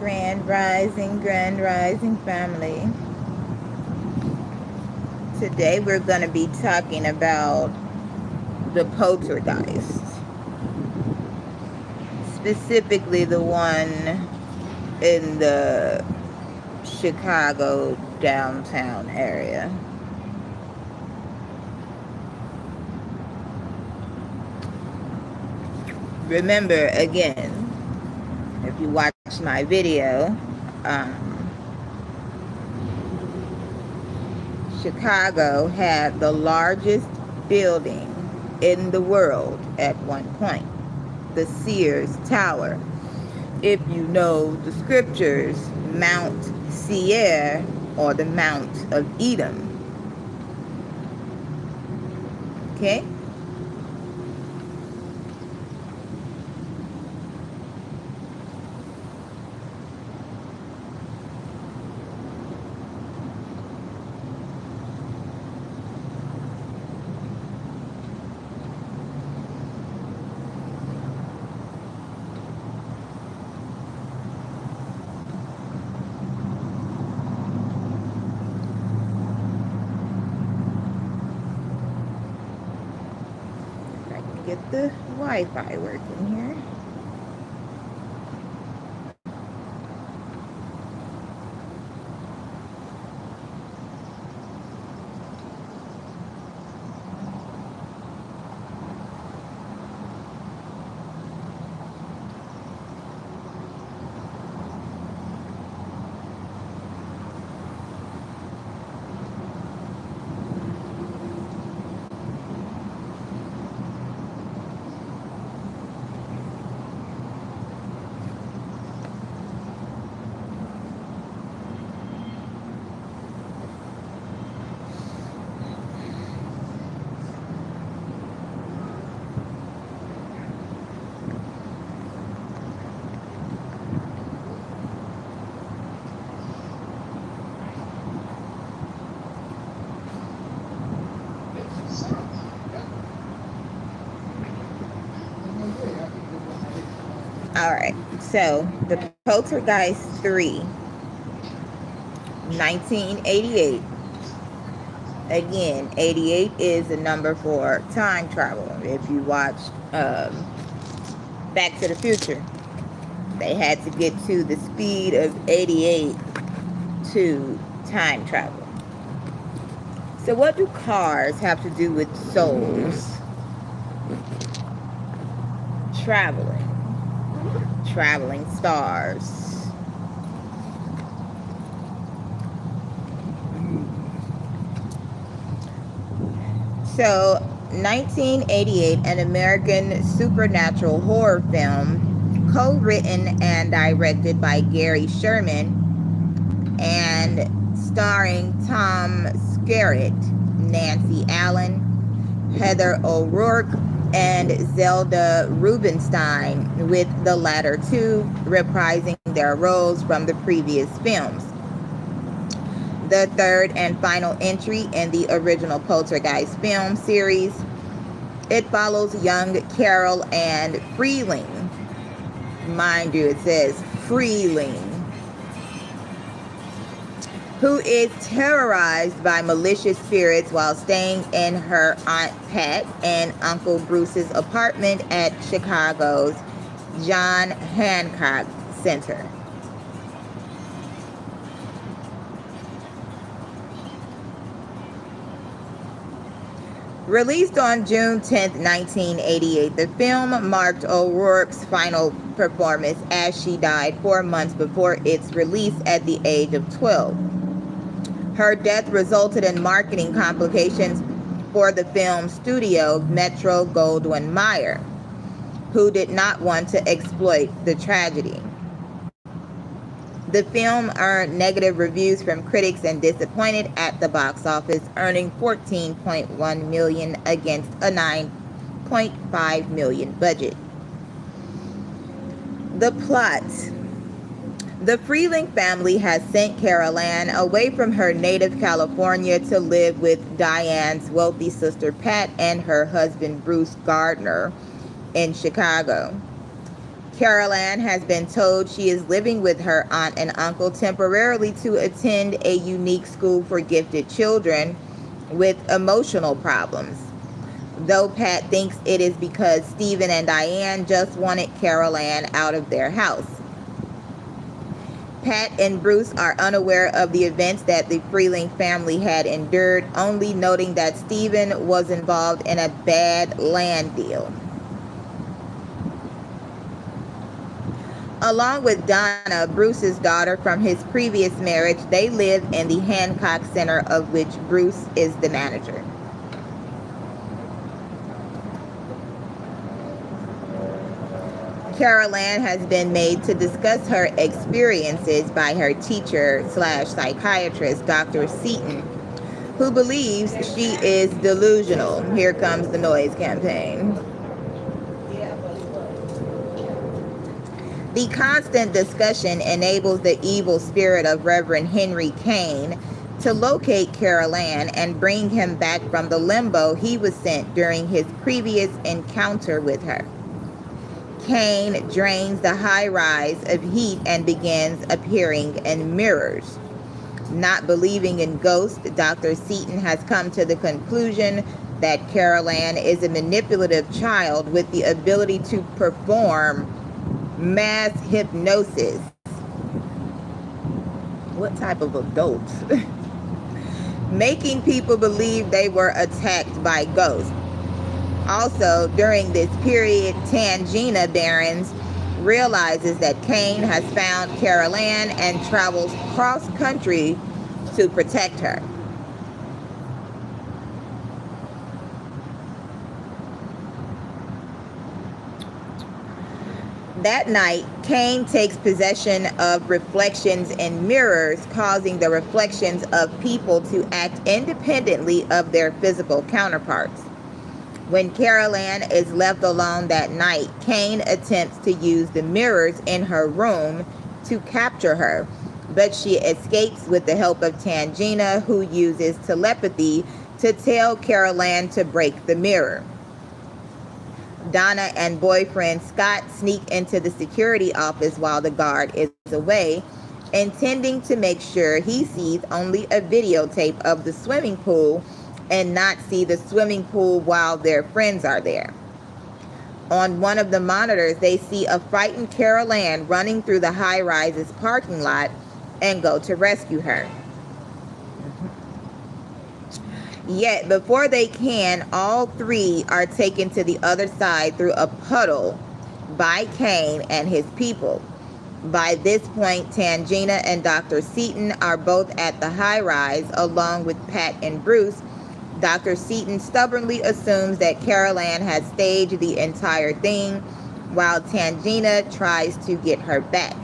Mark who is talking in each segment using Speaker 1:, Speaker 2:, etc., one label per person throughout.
Speaker 1: Grand Rising family. Today we're going to be talking about the Poltergeist, specifically the one in the Chicago downtown area. Remember, again, if you watch my video, Chicago had the largest building in the world at one point, the Sears Tower. If you know the scriptures, Mount Seir, or the Mount of Edom. Okay? Get the Wi-Fi working here. Alright, so the Poltergeist 3, 1988. Again, 88 is a number for time travel. If you watch Back to the Future, they had to get to the speed of 88 to time travel. So what do cars have to do with souls? Traveling stars. So 1988, an American supernatural horror film co-written and directed by Gary Sherman and starring Tom Skerritt, Nancy Allen, Heather O'Rourke, and Zelda Rubinstein, with the latter two reprising their roles from the previous films. The third and final entry in the original Poltergeist film series. It follows young Carol and Freeling. Mind you, it says Freeling, who is terrorized by malicious spirits while staying in her Aunt Pat and Uncle Bruce's apartment at Chicago's John Hancock Center. Released on June 10, 1988, the film marked O'Rourke's final performance as she died 4 months before its release at the age of 12. Her death resulted in marketing complications for the film studio Metro-Goldwyn-Mayer, who did not want to exploit the tragedy. The film earned negative reviews from critics and disappointed at the box office, earning $14.1 million against a $9.5 million budget. The plot. The Freeling family has sent Carol Ann away from her native California to live with Diane's wealthy sister Pat and her husband Bruce Gardner in Chicago. Carol Ann has been told she is living with her aunt and uncle temporarily to attend a unique school for gifted children with emotional problems, though Pat thinks it is because Stephen and Diane just wanted Carol Ann out of their house. Pat and Bruce are unaware of the events that the Freeling family had endured, only noting that Stephen was involved in a bad land deal. Along with Donna, Bruce's daughter from his previous marriage, they live in the Hancock Center, of which Bruce is the manager. Carol Ann has been made to discuss her experiences by her teacher/psychiatrist, Dr. Seaton, who believes she is delusional. Here comes the noise campaign. The constant discussion enables the evil spirit of Reverend Henry Kane to locate Carol Ann and bring him back from the limbo he was sent during his previous encounter with her. Cain drains the high rise of heat and begins appearing in mirrors. Not believing in ghosts, Dr. Seaton has come to the conclusion that Carol Ann is a manipulative child with the ability to perform mass hypnosis. What type of adult? Making people believe they were attacked by ghosts. Also, during this period, Tangina Barons realizes that Kane has found Carol Ann and travels cross-country to protect her. That night, Kane takes possession of reflections in mirrors, causing the reflections of people to act independently of their physical counterparts. When Carol Ann is left alone that night, Kane attempts to use the mirrors in her room to capture her, but she escapes with the help of Tangina, who uses telepathy to tell Carol Ann to break the mirror. Donna and boyfriend Scott sneak into the security office while the guard is away, intending to make sure he sees only a videotape of the swimming pool and not see the swimming pool while their friends are there. On one of the monitors, they see a frightened Carol Ann running through the high-rise's parking lot and go to rescue her. Yet, before they can, all three are taken to the other side through a puddle by Cain and his people. By this point, Tangina and Dr. Seaton are both at the high-rise, along with Pat and Bruce. Dr. Seaton stubbornly assumes that Carol Ann has staged the entire thing, while Tangina tries to get her back.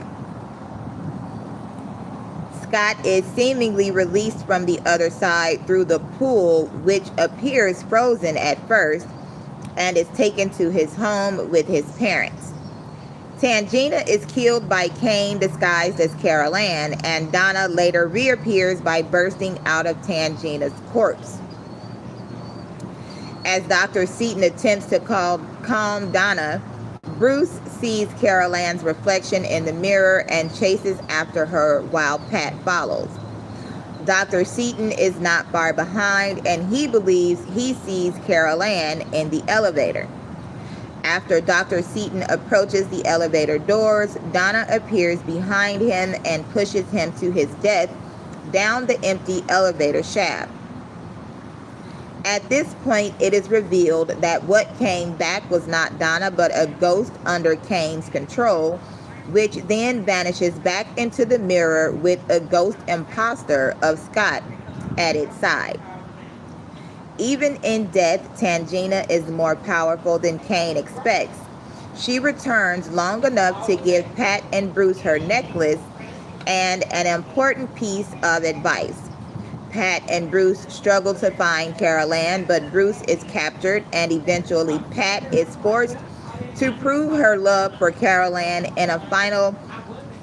Speaker 1: Scott is seemingly released from the other side through the pool, which appears frozen at first, and is taken to his home with his parents. Tangina is killed by Cain disguised as Carol Ann, and Donna later reappears by bursting out of Tangina's corpse. As Dr. Seaton attempts to calm Donna, Bruce sees Carol Ann's reflection in the mirror and chases after her while Pat follows. Dr. Seaton is not far behind, and he believes he sees Carol Ann in the elevator. After Dr. Seaton approaches the elevator doors, Donna appears behind him and pushes him to his death down the empty elevator shaft. At this point, it is revealed that what came back was not Donna, but a ghost under Cain's control, which then vanishes back into the mirror with a ghost imposter of Scott at its side. Even in death, Tangina is more powerful than Cain expects. She returns long enough to give Pat and Bruce her necklace and an important piece of advice. Pat and Bruce struggle to find Carol Ann, but Bruce is captured, and eventually Pat is forced to prove her love for Carol Ann in a final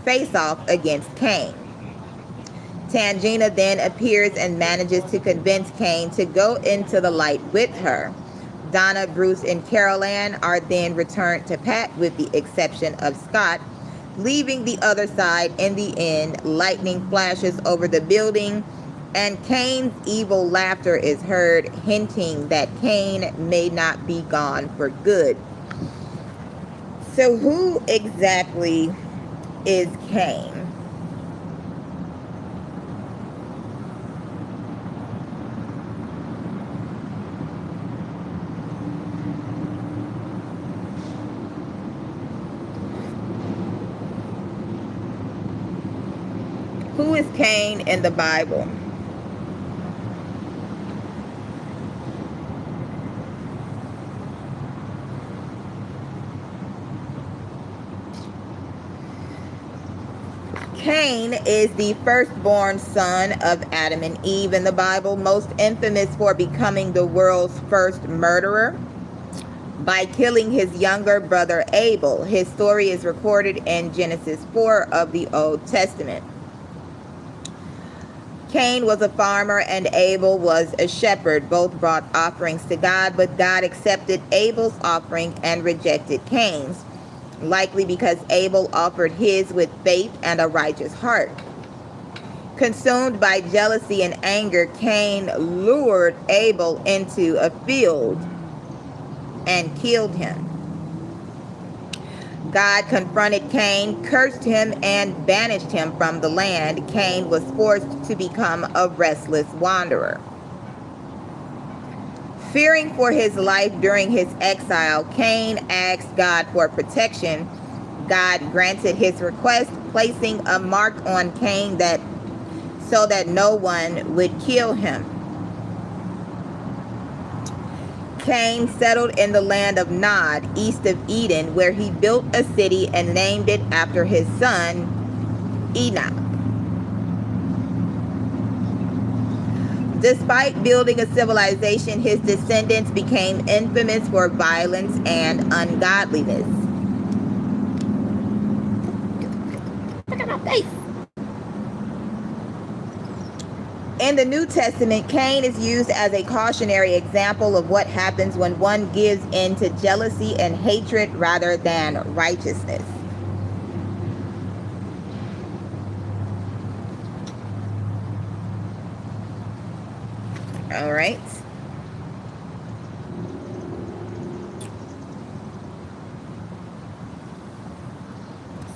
Speaker 1: face-off against Cain. Tangina then appears and manages to convince Cain to go into the light with her, Donna, Bruce, and Carol Ann are then returned to Pat with the exception of Scott, leaving the other side. In the end, lightning flashes over the building and Cain's evil laughter is heard, hinting that Cain may not be gone for good. So who exactly is Cain? Who is Cain in the Bible? Cain is the firstborn son of Adam and Eve in the Bible, most infamous for becoming the world's first murderer by killing his younger brother Abel. His story is recorded in Genesis 4 of the Old Testament. Cain was a farmer and Abel was a shepherd. Both brought offerings to God, but God accepted Abel's offering and rejected Cain's, likely because Abel offered his with faith and a righteous heart. Consumed by jealousy and anger, Cain lured Abel into a field and killed him. God confronted Cain, cursed him, and banished him from the land. Cain was forced to become a restless wanderer. Fearing for his life during his exile, Cain asked God for protection. God granted his request, placing a mark on Cain so that no one would kill him. Cain settled in the land of Nod, east of Eden, where he built a city and named it after his son, Enoch. Despite building a civilization, his descendants became infamous for violence and ungodliness. Look at my face. In the New Testament, Cain is used as a cautionary example of what happens when one gives in to jealousy and hatred rather than righteousness. All right.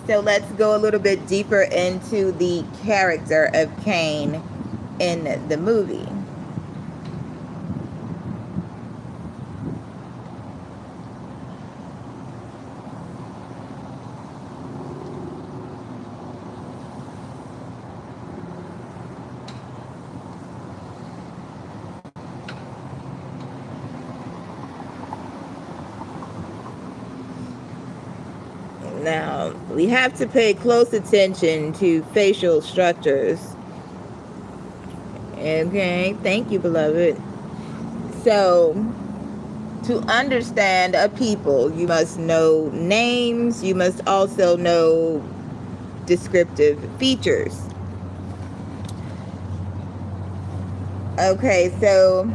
Speaker 1: So let's go a little bit deeper into the character of Cain in the movie. Now, we have to pay close attention to facial structures. Okay, thank you, beloved. So, to understand a people, you must know names. You must also know descriptive features. Okay, so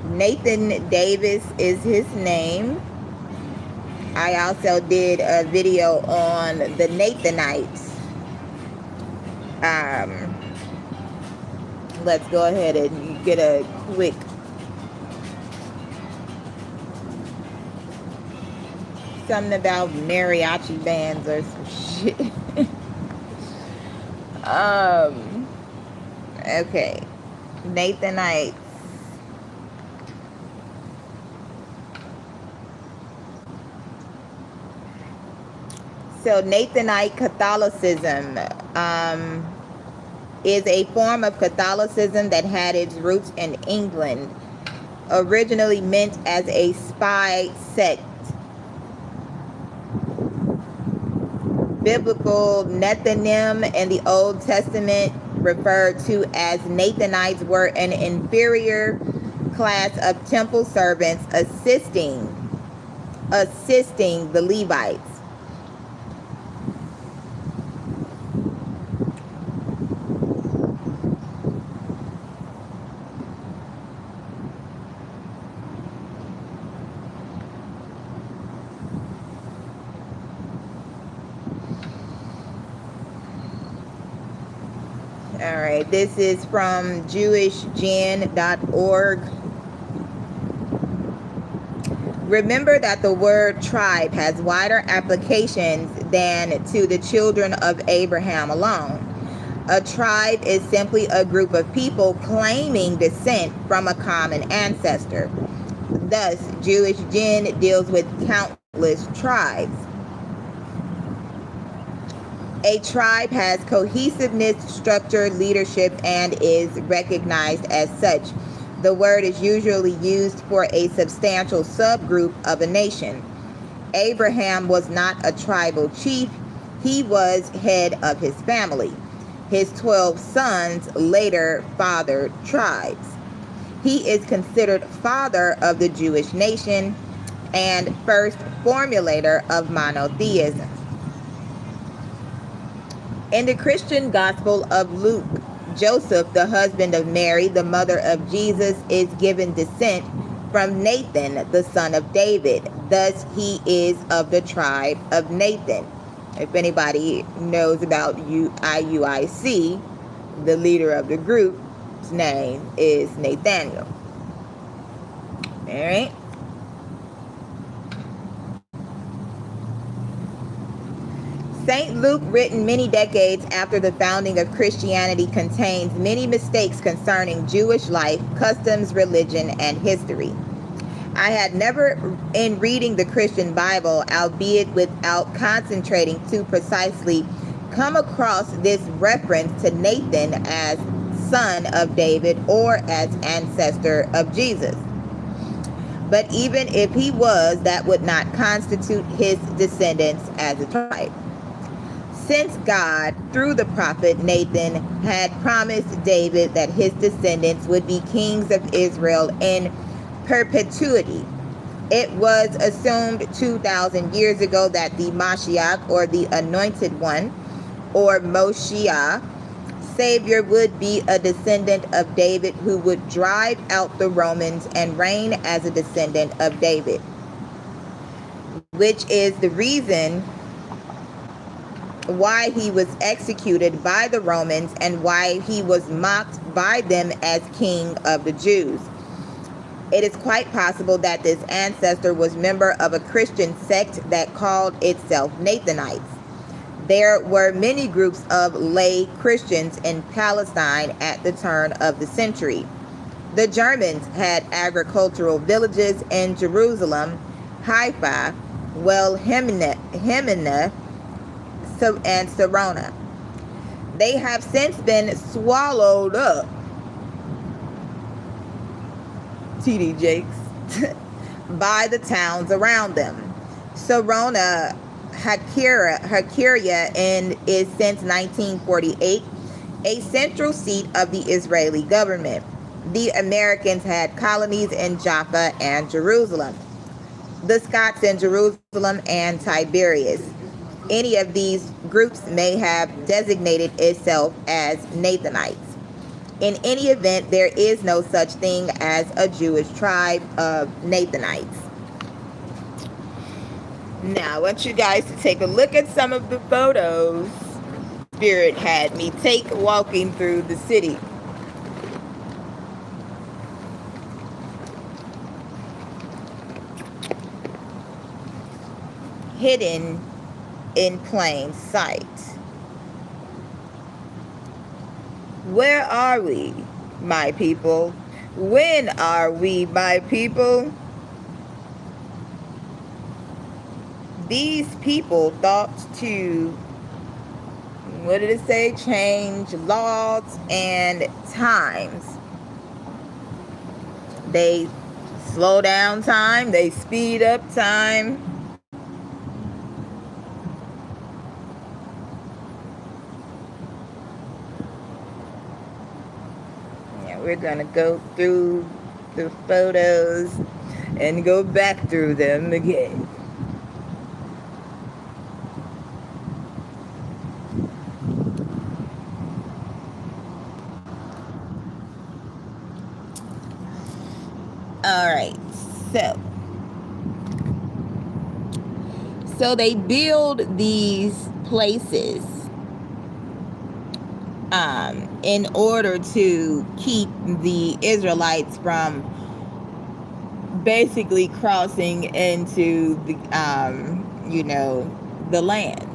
Speaker 1: Nathan Davis is his name. I also did a video on the Nathanites. Let's go ahead and get a quick something about mariachi bands or some shit. Okay, Nathanites. So Nathanite Catholicism is a form of Catholicism that had its roots in England, originally meant as a spy sect. Biblical Nethinim in the Old Testament, referred to as Nathanites, were an inferior class of temple servants assisting the Levites. All right, this is from jewishgen.org. Remember that the word tribe has wider applications than to the children of Abraham alone. A tribe is simply a group of people claiming descent from a common ancestor. Thus, Jewish Gen deals with countless tribes. A tribe has cohesiveness, structure, leadership, and is recognized as such. The word is usually used for a substantial subgroup of a nation. Abraham was not a tribal chief. He was head of his family. His 12 sons later fathered tribes. He is considered father of the Jewish nation and first formulator of monotheism. In the Christian Gospel of Luke, Joseph, the husband of Mary, the mother of Jesus, is given descent from Nathan, the son of David. Thus, he is of the tribe of Nathan. If anybody knows about IUIC, the leader of the group's name is Nathaniel. All right. St. Luke, written many decades after the founding of Christianity, contains many mistakes concerning Jewish life, customs, religion, and history. I had never, in reading the Christian Bible, albeit without concentrating too precisely, come across this reference to Nathan as son of David or as ancestor of Jesus. But even if he was, that would not constitute his descendants as a tribe. Since God, through the prophet Nathan, had promised David that his descendants would be kings of Israel in perpetuity, it was assumed 2,000 years ago that the Mashiach, or the Anointed One, or Moshiach, Savior, would be a descendant of David who would drive out the Romans and reign as a descendant of David, which is the reason why he was executed by the Romans and why he was mocked by them as king of the Jews. It is quite possible that this ancestor was member of a Christian sect that called itself Nathanites. There were many groups of lay Christians in Palestine at the turn of the century. The Germans had agricultural villages in Jerusalem, Haifa, Wilhelmina, and Sarona. They have since been swallowed up, TD Jakes, by the towns around them. Sarona, Hakiria, is since 1948 a central seat of the Israeli government. The Americans had colonies in Jaffa and Jerusalem. The Scots in Jerusalem and Tiberias. Any of these groups may have designated itself as Nathanites. In any event, there is no such thing as a Jewish tribe of Nathanites. Now, I want you guys to take a look at some of the photos Spirit had me take walking through the city. Hidden in plain sight. Where are we, my people? When are we, my people? These people thought to, what did it say? Change laws and times. They slow down time, they speed up time. We're going to go through the photos and go back through them again. All right, so they build these places in order to keep the Israelites from basically crossing into the the land.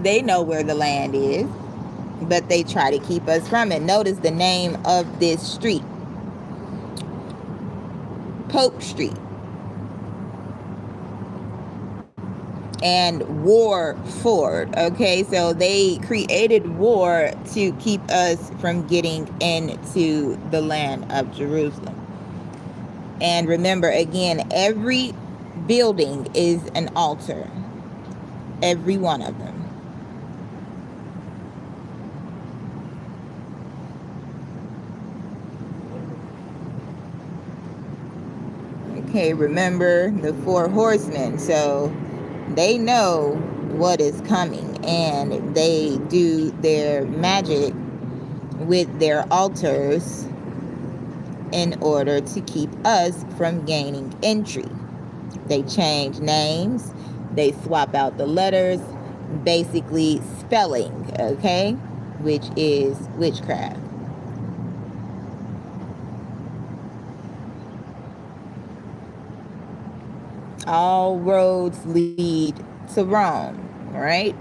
Speaker 1: They know where the land is, but they try to keep us from it. Notice the name of this street, Pope Street, and War Ford. Okay, so they created war to keep us from getting into the land of Jerusalem. And remember, again, every building is an altar, every one of them. Okay, remember the 4 horsemen. So they know what is coming, and they do their magic with their altars in order to keep us from gaining entry. They change names, they swap out the letters, basically spelling, okay, which is witchcraft. All roads lead to Rome, right?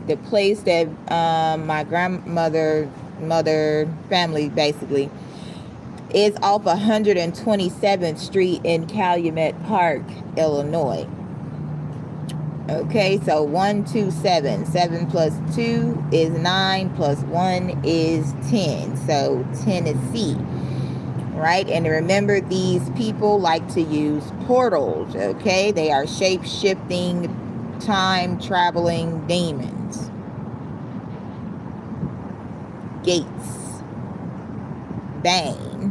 Speaker 1: The place that my grandmother family basically is off 127th Street in Calumet Park, Illinois. Okay, so 127. 7 plus 2 is 9 plus 1 is 10. So Tennessee. Right? And remember, these people like to use portals, okay? They are shape-shifting, time-traveling demons. Gates. Bane.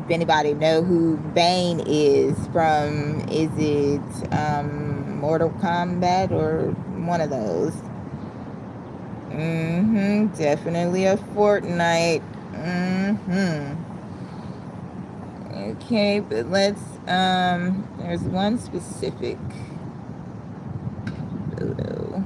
Speaker 1: If anybody know who Bane is from, is it Mortal Kombat or one of those? Definitely a Fortnite. Okay, but let's, there's one specific photo.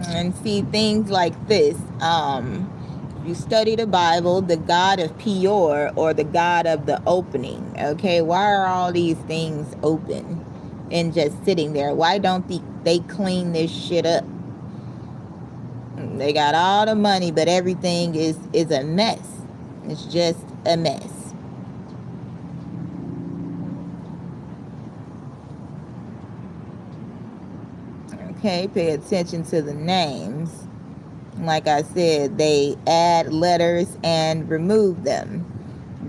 Speaker 1: And see, things like this, if you study the Bible, the God of Peor, or the God of the opening, okay, why are all these things open and just sitting there? Why don't they clean this shit up? They got all the money, but everything is a mess. It's just a mess. Okay, pay attention to the names. Like I said, they add letters and remove them.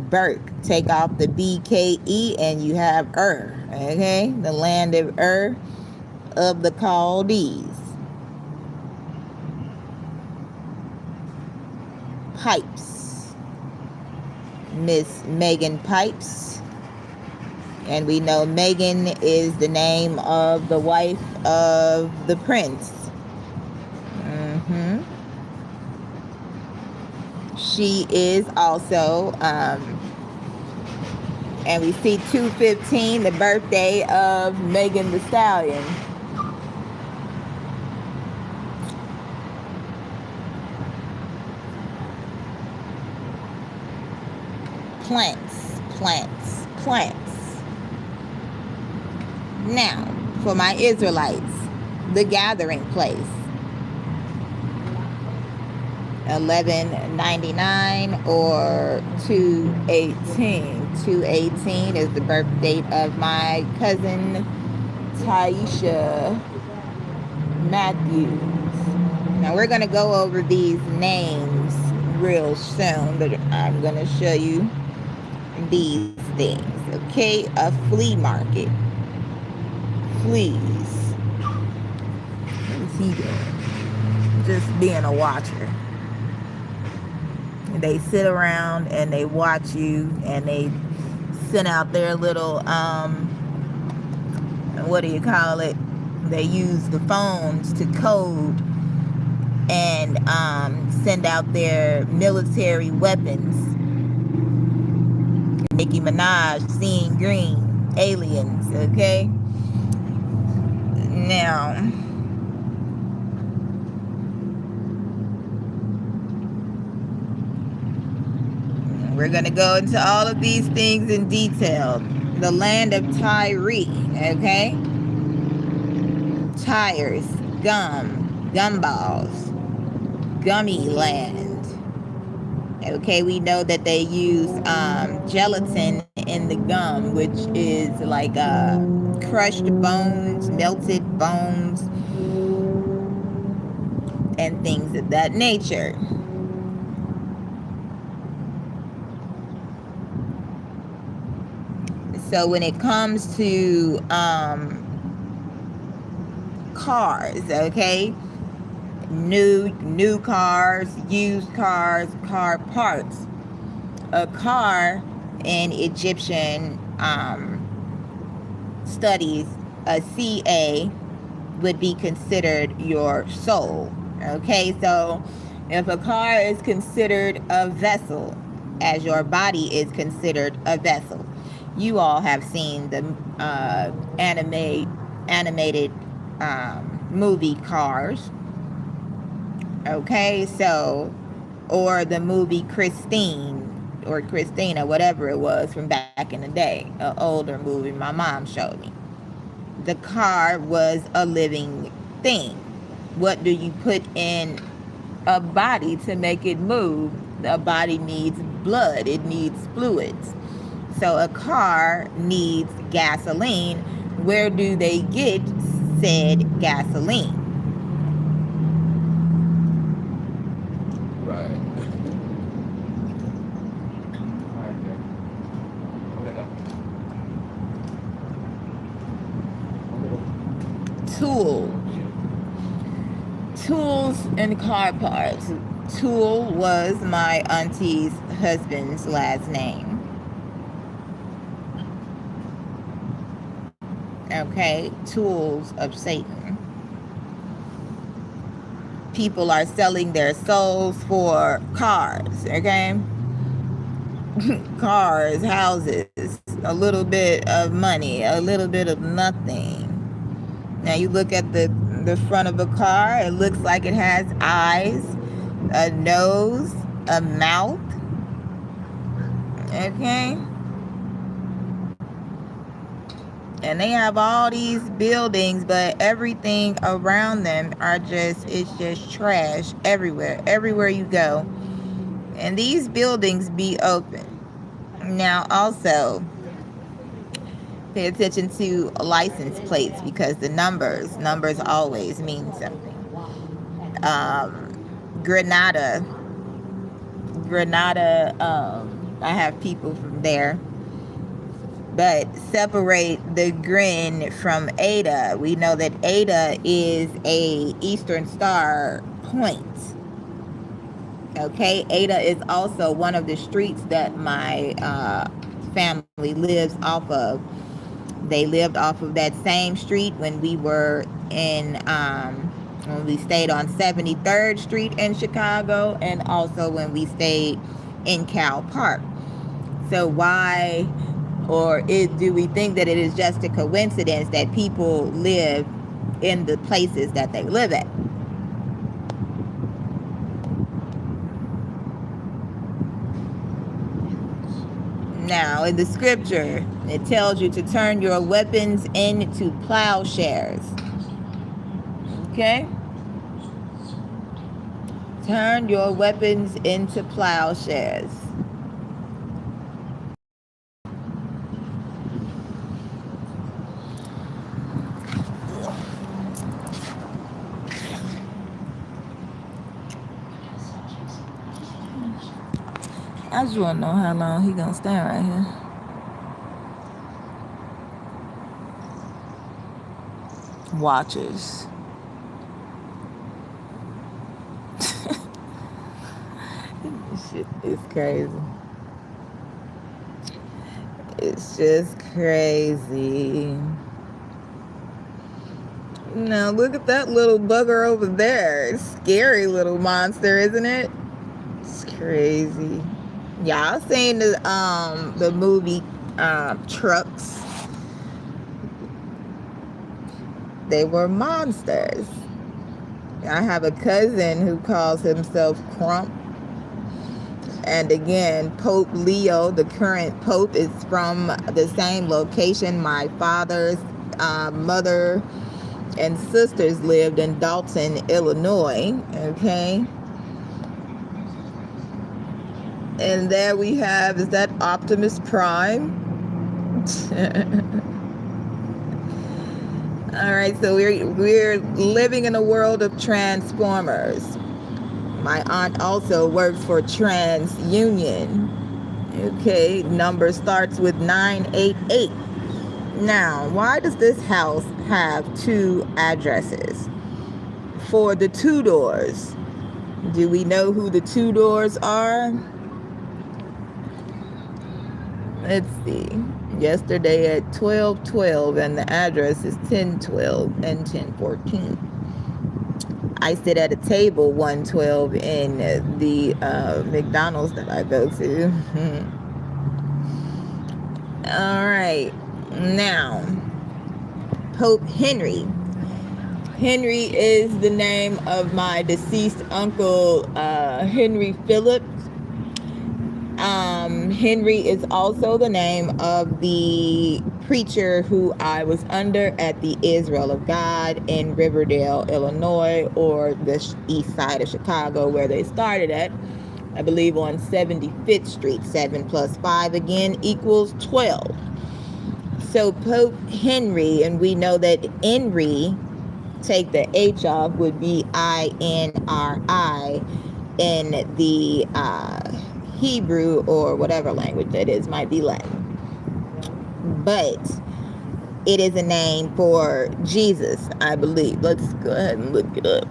Speaker 1: Burke, take off the BKE and you have okay? The land of of the Chaldees. Pipes, Miss Megan Pipes, and we know Megan is the name of the wife of the prince. She is also, and we see 2/15, the birthday of Megan Thee Stallion. Plants, plants, plants. Now, for my Israelites, the gathering place. 1199 or 218. 218 is the birth date of my cousin Taisha Matthews. Now we're going to go over these names real soon, but I'm going to show you these things. Okay, a flea market. Fleas. What's he doing? Just being a watcher. They sit around and they watch you, and they send out their little what do you call it? They use the phones to code and send out their military weapons. Nicki Minaj, Seeing Green, Aliens, okay? Now, we're going to go into all of these things in detail. The land of Tyre, okay? Tires, gum, gumballs, gummy land. Okay, we know that they use gelatin in the gum, which is like crushed bones, melted bones, and things of that nature. So when it comes to cars, okay, new cars, used cars, car parts. A car in Egyptian studies, a CA would be considered your soul. Okay, so if a car is considered a vessel, as your body is considered a vessel, you all have seen the animated movie Cars. Okay, so, or the movie Christine or Christina, whatever it was from back in the day, an older movie my mom showed me. The car was a living thing. What do you put in a body to make it move? A body needs blood, it needs fluids. So a car needs gasoline. Where do they get said gasoline? Tools and car parts. Tool was my auntie's husband's last name. Okay, tools of Satan. People are selling their souls for cars, okay? Cars, houses, a little bit of money, a little bit of nothing. Now you look at the front of a car, it looks like it has eyes, a nose, a mouth. Okay? And they have all these buildings, but everything around them it's just trash everywhere. Everywhere you go. And these buildings be open. Now also, pay attention to license plates because the numbers always mean something. Grenada, I have people from there. But separate the Grin from Ada. We know that Ada is a Eastern Star point. Okay, Ada is also one of the streets that my family lives off of. They lived off of that same street when we were when we stayed on 73rd Street in Chicago, and also when we stayed in Cal Park. So why, do we think that it is just a coincidence that people live in the places that they live at? Now, in the scripture, it tells you to turn your weapons into plowshares. Okay? Turn your weapons into plowshares. I just want to know how long he gonna stand right here. Watchers. This shit is crazy. It's just crazy. Now look at that little bugger over there. Scary little monster, isn't it? It's crazy. Y'all seen the movie Trucks? they were monsters. I have a cousin who calls himself Crump. And again, Pope Leo, the current pope, is from the same location. My father's mother and sisters lived in Dalton, Illinois. Okay. And there we have, is that Optimus Prime? All right, so we're living in a world of Transformers. My aunt also works for TransUnion. Okay, number starts with 988. Now, why does this house have two addresses? For the Tudors. Do we know who the Tudors are? Let's see. Yesterday at 12:12, and the address is 1012 and 1014. I sit at a table 112 in the McDonald's that I go to. All right. Now, Pope Henry. Henry is the name of my deceased uncle, Henry Phillips. Henry is also the name of the preacher who I was under at the Israel of God in Riverdale, Illinois, or the east side of Chicago, where they started at. I believe on 75th Street. 7 plus 5 again equals 12. So Pope Henry, and we know that Henry, take the H off, would be INRI in the Hebrew or whatever language that is, might be Latin. But it is a name for Jesus, I believe. Let's go ahead and look it up.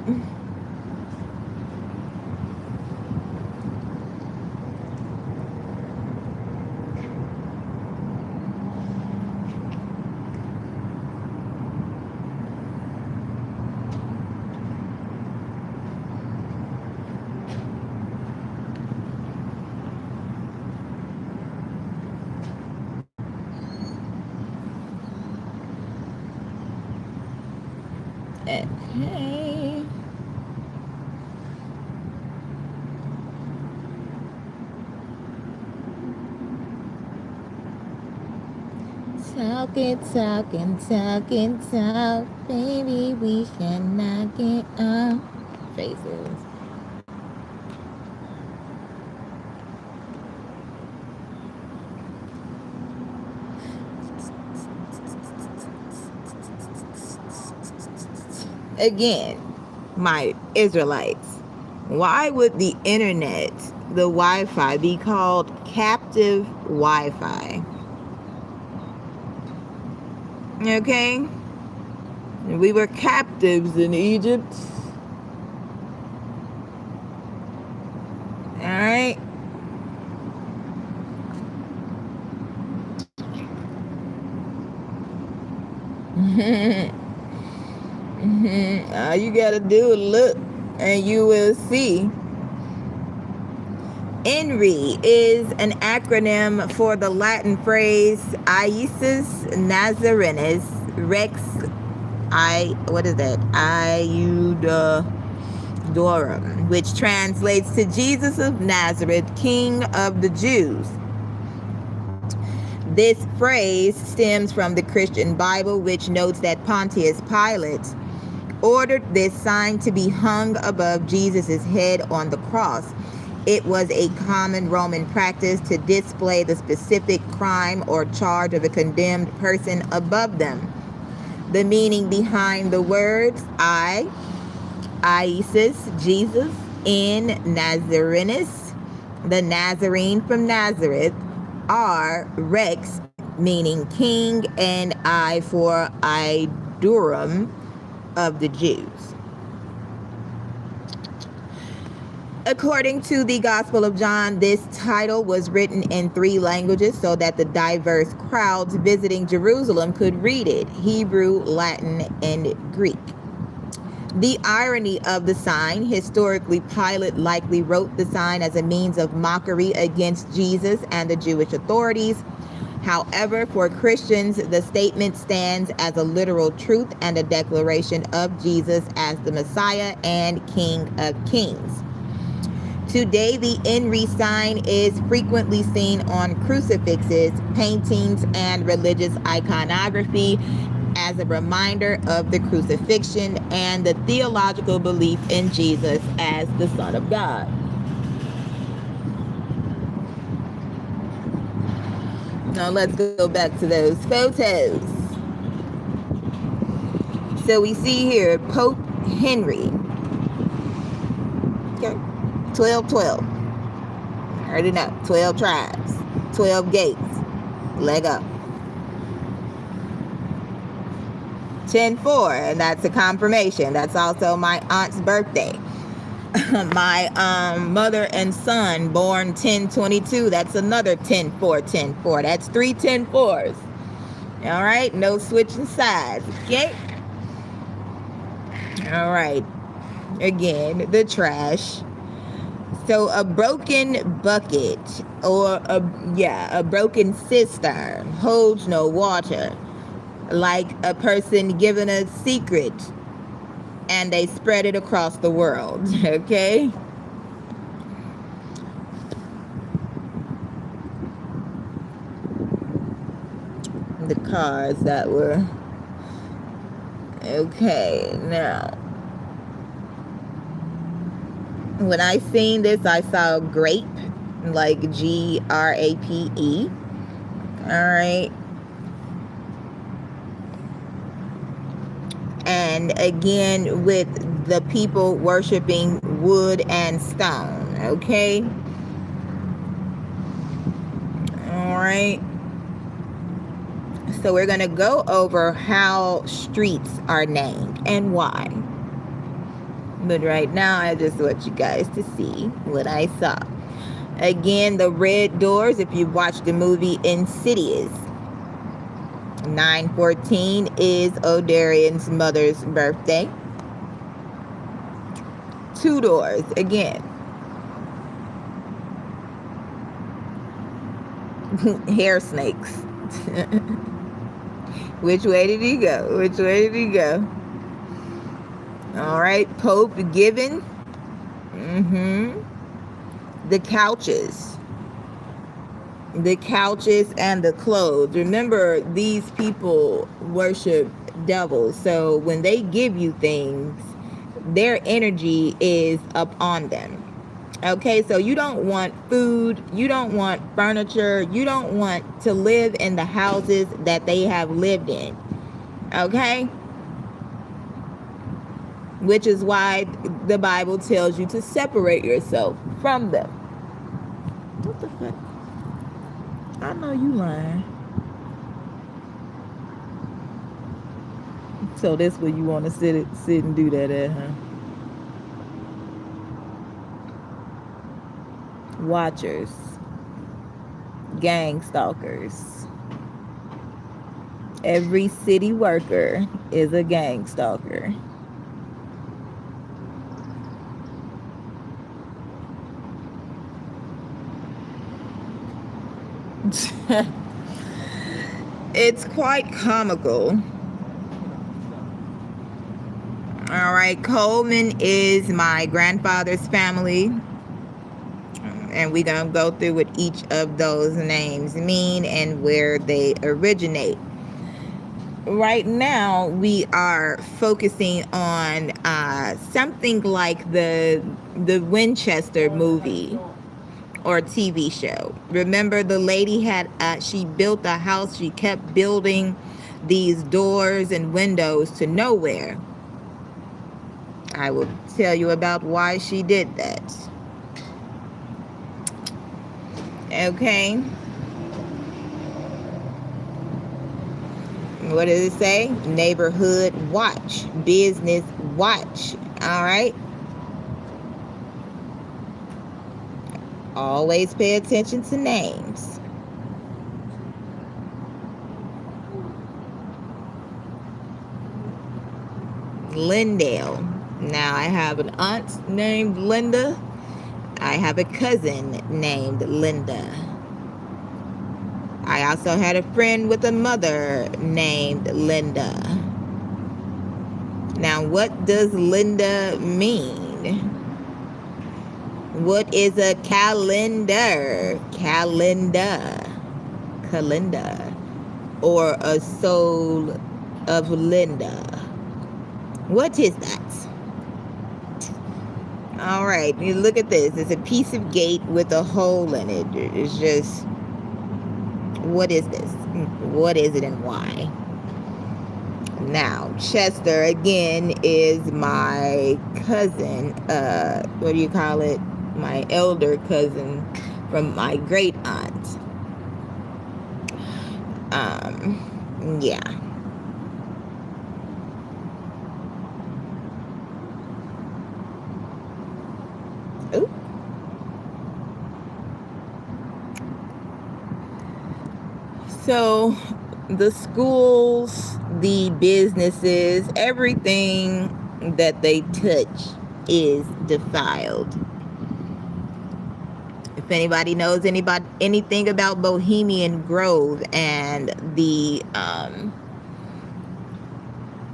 Speaker 1: Okay. Talk, baby, we cannot get our faces. Again, my Israelites, why would the internet, the Wi-Fi, be called captive Wi-Fi? Okay? We were captives in Egypt. Alright? All you gotta do is look and you will see. INRI is an acronym for the Latin phrase Iesus Nazarenus Rex Iudaeorum, which translates to Jesus of Nazareth, King of the Jews. This phrase stems from the Christian Bible, which notes that Pontius Pilate ordered this sign to be hung above Jesus' head on the cross. It was a common Roman practice to display the specific crime or charge of a condemned person above them. The meaning behind the words Iesus, Jesus, N, Nazarenus, the Nazarene from Nazareth, R, Rex, meaning king, and I for Iudaeorum, of the Jews. According to the Gospel of John, this title was written in 3 languages so that the diverse crowds visiting Jerusalem could read it: Hebrew, Latin, and Greek. The irony of the sign: historically, Pilate likely wrote the sign as a means of mockery against Jesus and the Jewish authorities. However, for Christians, the statement stands as a literal truth and a declaration of Jesus as the Messiah and King of Kings. Today, the INRI sign is frequently seen on crucifixes, paintings, and religious iconography as a reminder of the crucifixion and the theological belief in Jesus as the Son of God. Now let's go back to those photos. So we see here Pope Henry. Okay. 12-12. I already know. 12 tribes. 12 gates. Leg up. 10-4. And that's a confirmation. That's also my aunt's birthday. My mother and son born 10-22. That's another 10-4, 10-4. That's 3 10-4s. All right. No switching sides. Okay. All right. Again, the trash. So a broken bucket or a broken cistern holds no water, like a person given a secret and they spread it across the world. Okay. The cars that were okay. Now, when I seen this, I saw grape, like GRAPE. All right. And again, with the people worshiping wood and stone. Okay. All right. So we're going to go over how streets are named and why. But right now, I just want you guys to see what I saw. Again, the red doors, if you watched the movie Insidious. 9/14 is O'Darian's mother's birthday. 2 doors, again. Hair snakes. Which way did he go? Which way did he go? All right, Pope Gibbon. The couches. The couches and the clothes. Remember, these people worship devils. So when they give you things, their energy is up on them. Okay, so you don't want food. You don't want furniture. You don't want to live in the houses that they have lived in. Okay? Which is why the Bible tells you to separate yourself from them. What the fuck? I know you lying. So that's where you want to sit and do that at, huh? Watchers. Gang stalkers. Every city worker is a gang stalker. It's quite comical. All right, Coleman is my grandfather's family, and we're gonna go through what each of those names mean and where they originate. Right now, we are focusing on something like the Winchester movie or TV show. Remember, the lady had she built a house. She kept building these doors and windows to nowhere. I will tell you about why she did that. Okay. What does it say? Neighborhood watch. Business watch. All right. Always pay attention to names. Lindale. Now I have an aunt named Linda. I have a cousin named Linda. I also had a friend with a mother named Linda. Now, what does Linda mean? What is a calendar? Calendar. Or a soul of Linda. What is that? All right, you look at this. It's a piece of gate with a hole in it. It's just, what is this? What is it and why? Now, Chester, again, is my cousin. What do you call it? My elder cousin from my great aunt. Yeah. Ooh. So, the schools, the businesses, everything that they touch is defiled. If anybody knows anything about Bohemian Grove and the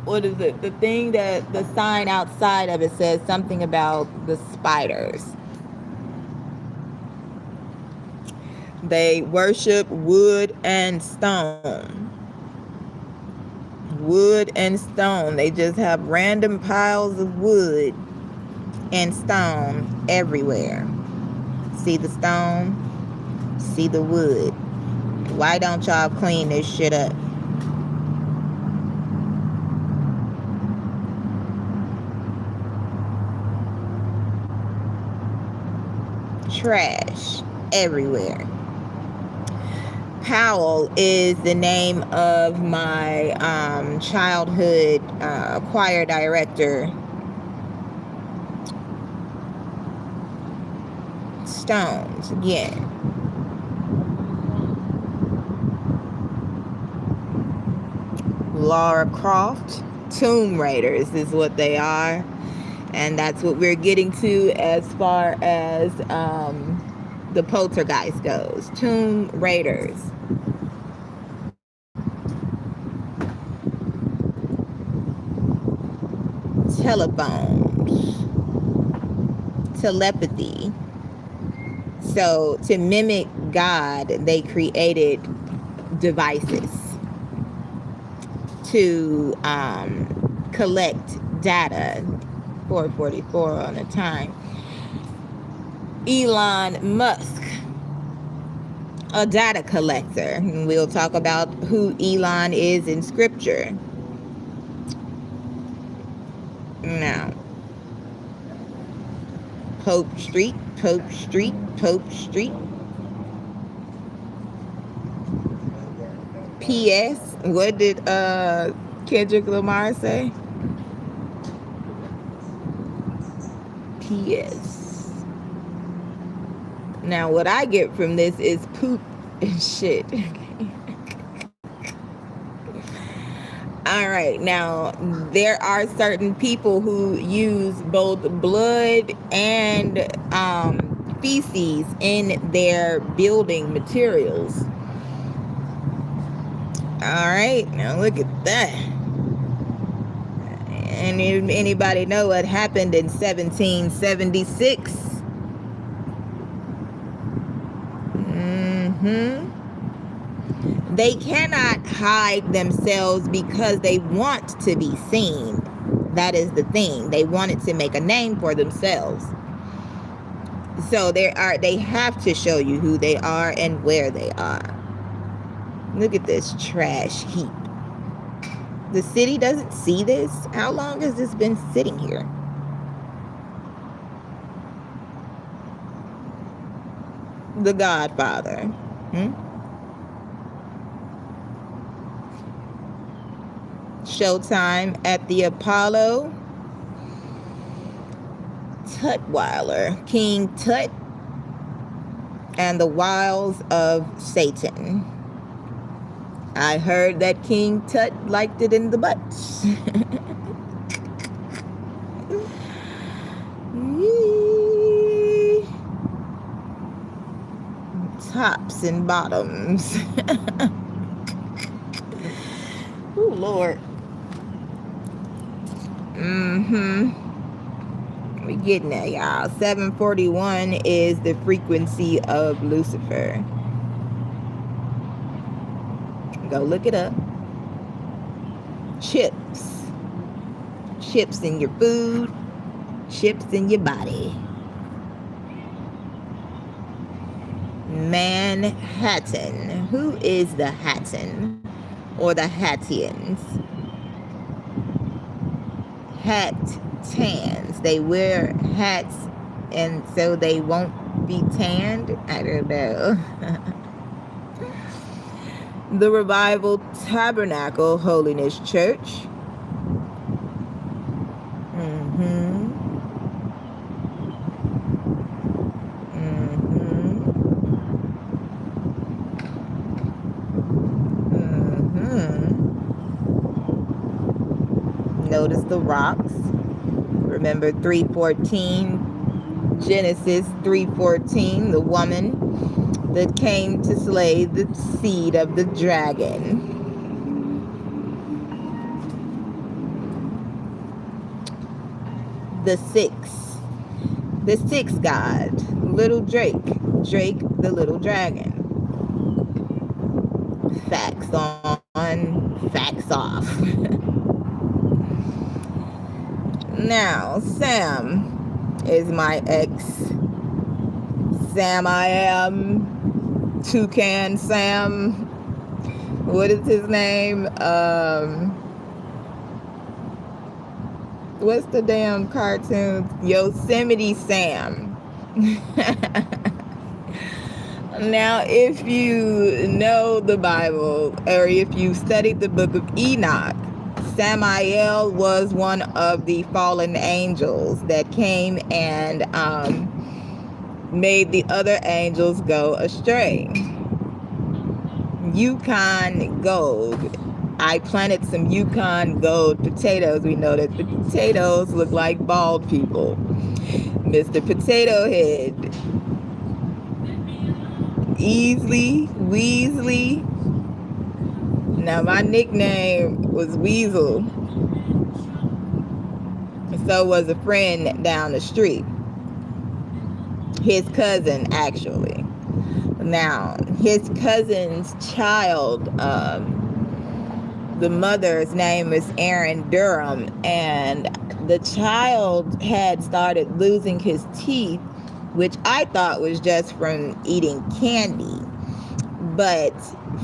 Speaker 1: what is it? The thing that the sign outside of it says something about the spiders. They worship wood and stone. Wood and stone. They just have random piles of wood and stone everywhere. See the stone? See the wood. Why don't y'all clean this shit up? Trash everywhere. Powell is the name of my childhood choir director. Stones again. Lara Croft, Tomb Raiders is what they are. And that's what we're getting to as far as the Poltergeist goes. Tomb Raiders. Telephones. Telepathy. So to mimic God, they created devices to collect data. 4:44 on the time. Elon Musk, a data collector. And we'll talk about who Elon is in scripture. Now, Pope Street. P.S. What did Kendrick Lamar say? P.S. Now, what I get from this is poop and shit. All right. Now, there are certain people who use both blood and feces in their building materials. All right. Now, look at that. And anybody know what happened in 1776? They cannot hide themselves because they want to be seen. That is the thing. They wanted to make a name for themselves. So they have to show you who they are and where they are. Look at this trash heap. The city doesn't see this? How long has this been sitting here? The Godfather. Showtime at the Apollo. Tutwiler. King Tut and the Wiles of Satan. I heard that King Tut liked it in the butt. tops and bottoms. Oh, Lord. We getting there, y'all. 741 is the frequency of Lucifer. Go look it up. Chips. Chips in your food. Chips in your body. Manhattan. Who is the Hatton? Or the Hattians? Hat-tans. They wear hats and so they won't be tanned? I don't know. The Revival Tabernacle Holiness Church. Notice the rocks. Remember 3:14, Genesis 3:14, the woman that came to slay the seed of the dragon. The sixth god, little Drake, the little dragon. Facts on, facts off. Now, Sam is my ex. Sam I am. Toucan Sam. What is his name? What's the damn cartoon? Yosemite Sam. Now, if you know the Bible, or if you studied the book of Enoch, Samael was one of the fallen angels that came and made the other angels go astray. Yukon gold. I planted some Yukon gold potatoes. We know that the potatoes look like bald people. Mr. Potato Head. Easley, Weasley. Now, my nickname was Weasel. So was a friend down the street. His cousin, actually. Now, his cousin's child, the mother's name is Aaron Durham, and the child had started losing his teeth, which I thought was just from eating candy. But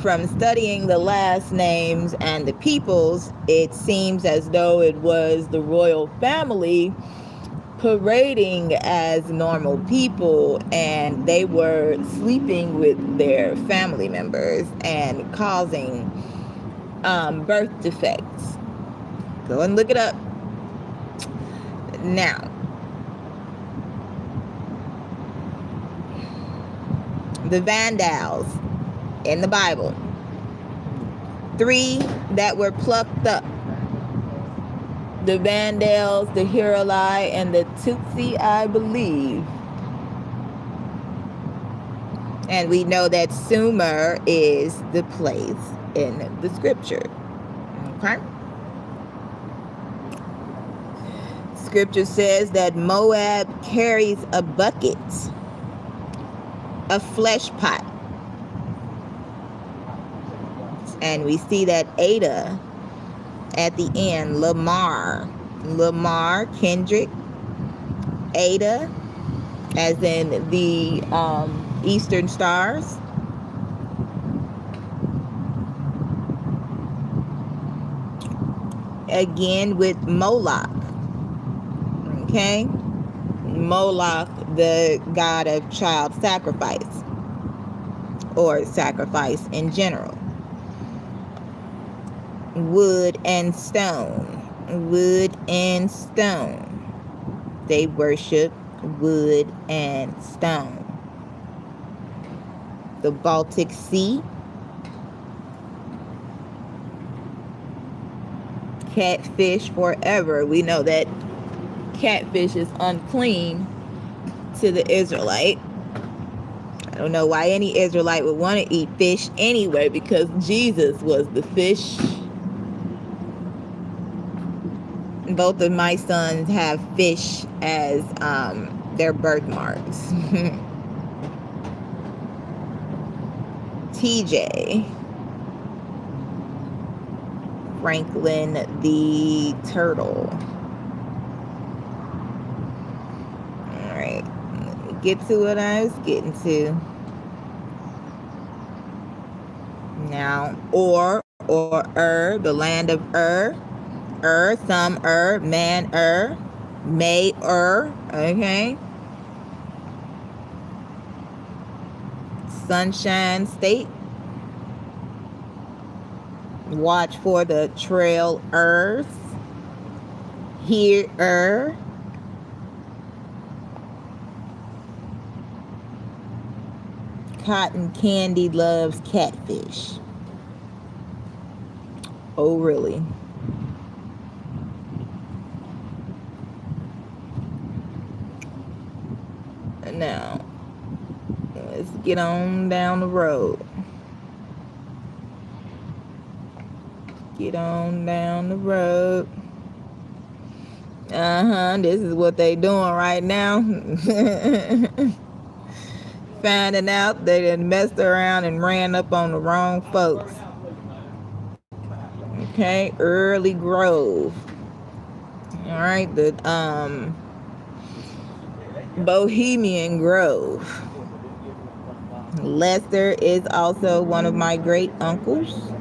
Speaker 1: from studying the last names and the peoples, it seems as though it was the royal family parading as normal people, and they were sleeping with their family members and causing birth defects. Go and look it up. Now, the Vandals in the Bible, 3 that were plucked up: the Vandals, the Hiruli, and the Tutsi, I believe. And we know that Sumer is the place in the scripture. Okay? Scripture says that Moab carries a bucket, a flesh pot. And we see that Ada at the end, Lamar, Kendrick, Ada, as in the Eastern Stars. Again with Moloch. Okay? Moloch, the god of child sacrifice, or sacrifice in general. Wood and stone. Wood and stone. They worship wood and stone. The Baltic Sea. Catfish forever. We know that catfish is unclean to the Israelite. I don't know why any Israelite would want to eat fish anyway, because Jesus was the fish. Both of my sons have fish as their birthmarks. TJ. Franklin the turtle. Alright. Let me get to what I was getting to. Now, the land of some man may okay. Sunshine State. Watch for the trail here Cotton Candy loves catfish. Oh, really? Now, let's get on down the road. Get on down the road. This is what they doing right now. Finding out they done messed around and ran up on the wrong folks. Okay, Early Grove. All right, the Bohemian Grove. Lester is also one of my great uncles.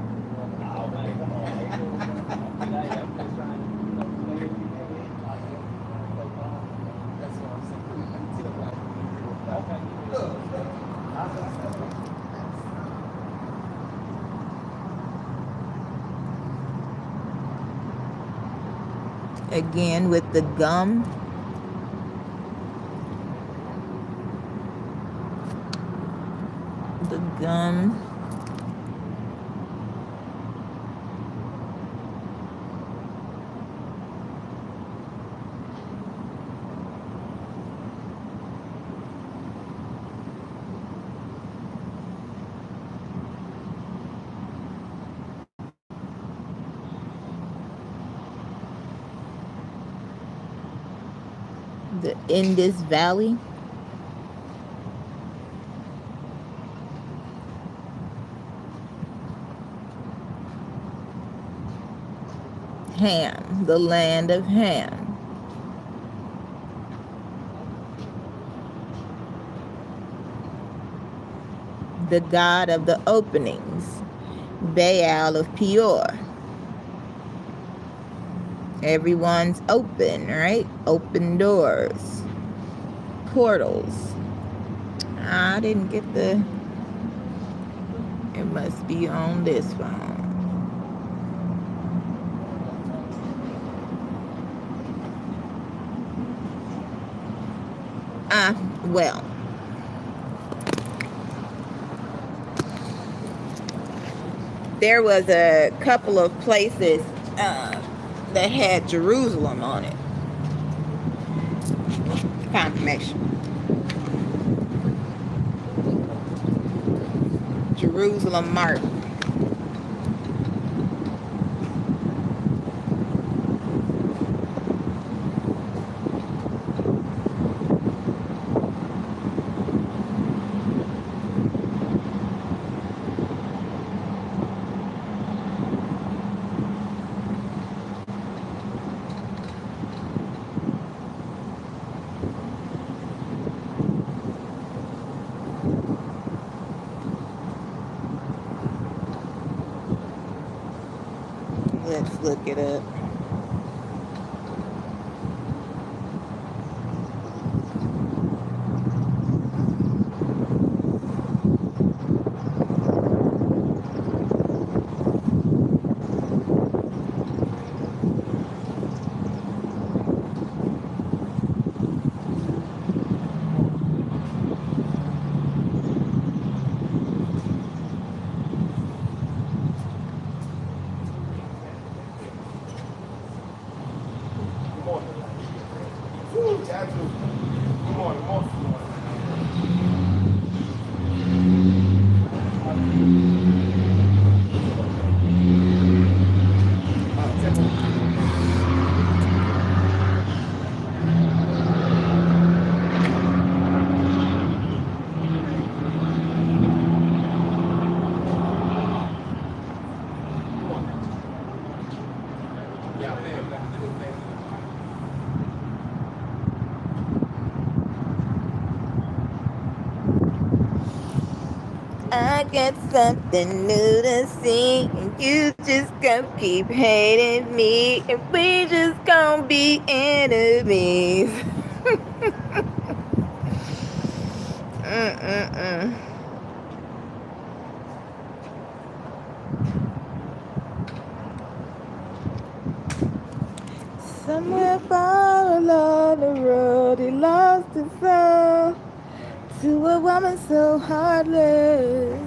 Speaker 1: Again with the gum. The gum. The Indus Valley. Ham, the land of Ham. The god of the openings, Baal of Peor. Everyone's open, right? Open doors. Portals. I didn't get the... It must be on this phone. Well. There was a couple of places that had Jerusalem on it. Confirmation. Jerusalem Mart. Let's look it up. I got something new to see, and you just gonna keep hating me, and we just gonna be enemies. Mm-mm-mm. Somewhere far along the road, he lost his soul to a woman so heartless.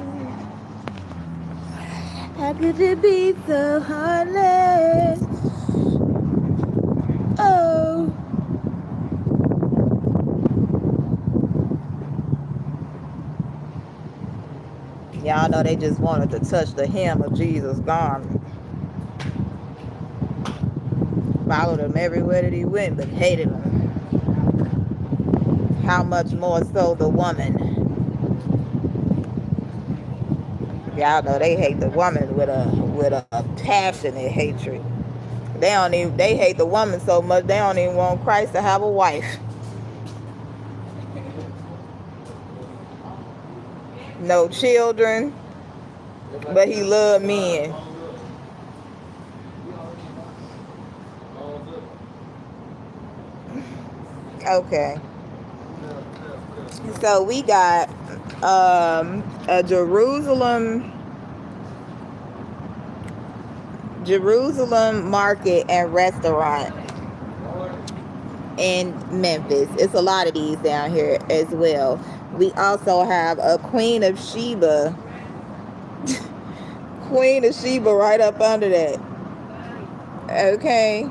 Speaker 1: How could it be so heartless? Oh. Y'all know they just wanted to touch the hem of Jesus' garment. Followed him everywhere that he went, but hated him. How much more so the woman? Y'all know they hate the woman with a passionate hatred. They hate the woman so much they don't even want Christ to have a wife. No children, but he loved men. Okay. So we got a Jerusalem market and restaurant in Memphis. It's a lot of these down here as well. We also have a Queen of Sheba. Queen of Sheba right up under that. Okay.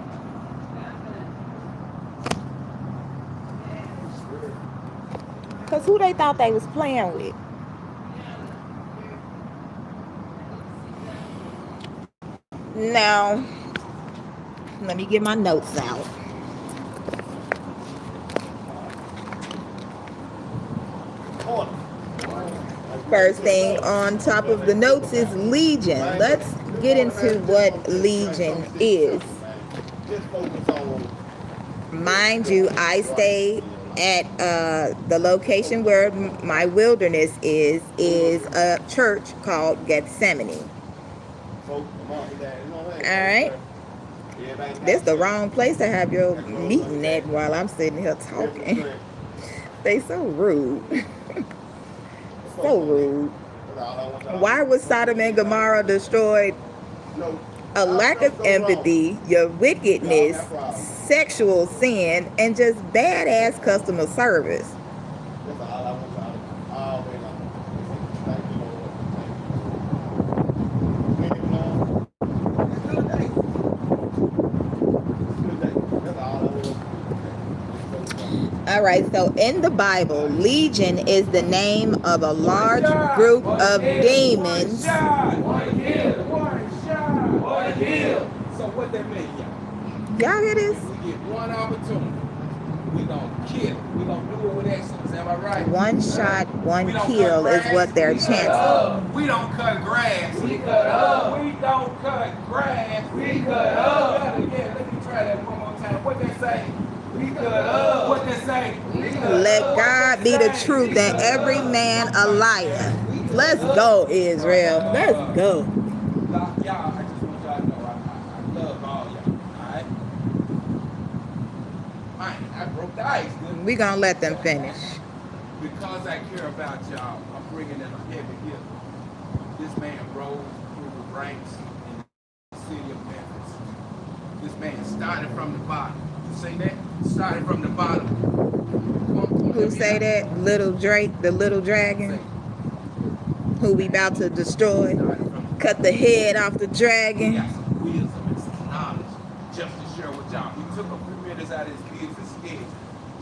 Speaker 1: Because who they thought they was playing with? Now, let me get my notes out. First thing on top of the notes is Legion. Let's get into what Legion is. Mind you, I stay at the location where my wilderness is a church called Gethsemane. Alright. This is the wrong place to have your meeting at while I'm sitting here talking. They so rude. So rude. Why was Sodom and Gomorrah destroyed? A lack of empathy, your wickedness, sexual sin, and just badass customer service. All right, so in the Bible, Legion is the name of a large group of demons.
Speaker 2: One kill. So what that mean, y'all?
Speaker 1: Y'all hear this?
Speaker 2: We get one opportunity. We gonna kill it. We gonna do it with excellence. Am I right?
Speaker 1: One shot, one kill is what they're chanting.
Speaker 2: We don't cut grass. We cut up. We don't cut grass. We cut up. Again, let me try that one more time. What they say? We cut up. What they say?
Speaker 1: Let God be the truth and every man a liar. Let's go, Israel. Let's go.
Speaker 2: Y'all, I just want y'all to know I love all y'all. Alright? I broke the ice.
Speaker 1: We gonna let them finish.
Speaker 2: Because I care about y'all, I'm bringing in a heavy hitter. This man rose through the ranks in the city of Memphis. This man started from the bottom. You say that? Started from the bottom.
Speaker 1: Who say that? Little Drake, the little dragon, who we about to destroy. Cut the head off the dragon.
Speaker 2: He got some wisdom and some knowledge just to share with y'all. He took a few minutes out of his kids' schedule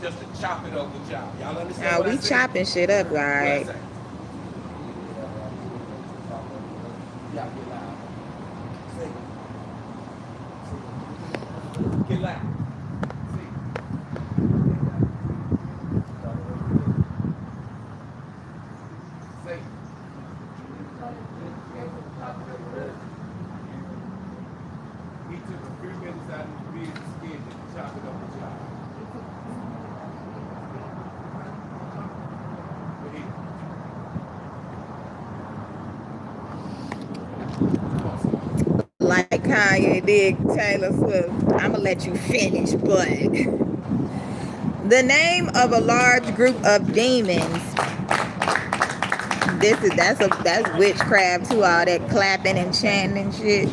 Speaker 2: just to chop it up with y'all. Y'all understand?
Speaker 1: Now we chopping shit up, right?
Speaker 2: Y'all get loud. Get loud. He took a few minutes out of his business schedule to chop it up with y'all.
Speaker 1: Kanye, dig Taylor Swift. I'm gonna let you finish, but the name of a large group of demons. That's witchcraft too. All that clapping and chanting and shit.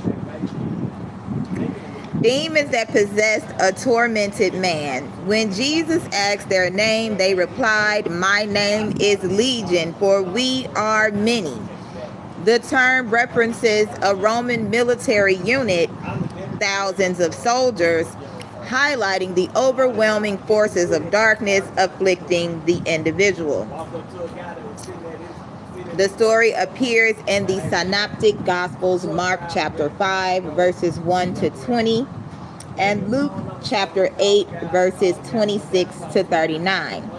Speaker 1: Demons that possessed a tormented man. When Jesus asked their name, they replied, "My name is Legion, for we are many." The term references a Roman military unit, thousands of soldiers, highlighting the overwhelming forces of darkness afflicting the individual. The story appears in the Synoptic Gospels, Mark chapter 5, verses 1 to 20, and Luke chapter 8, verses 26 to 39.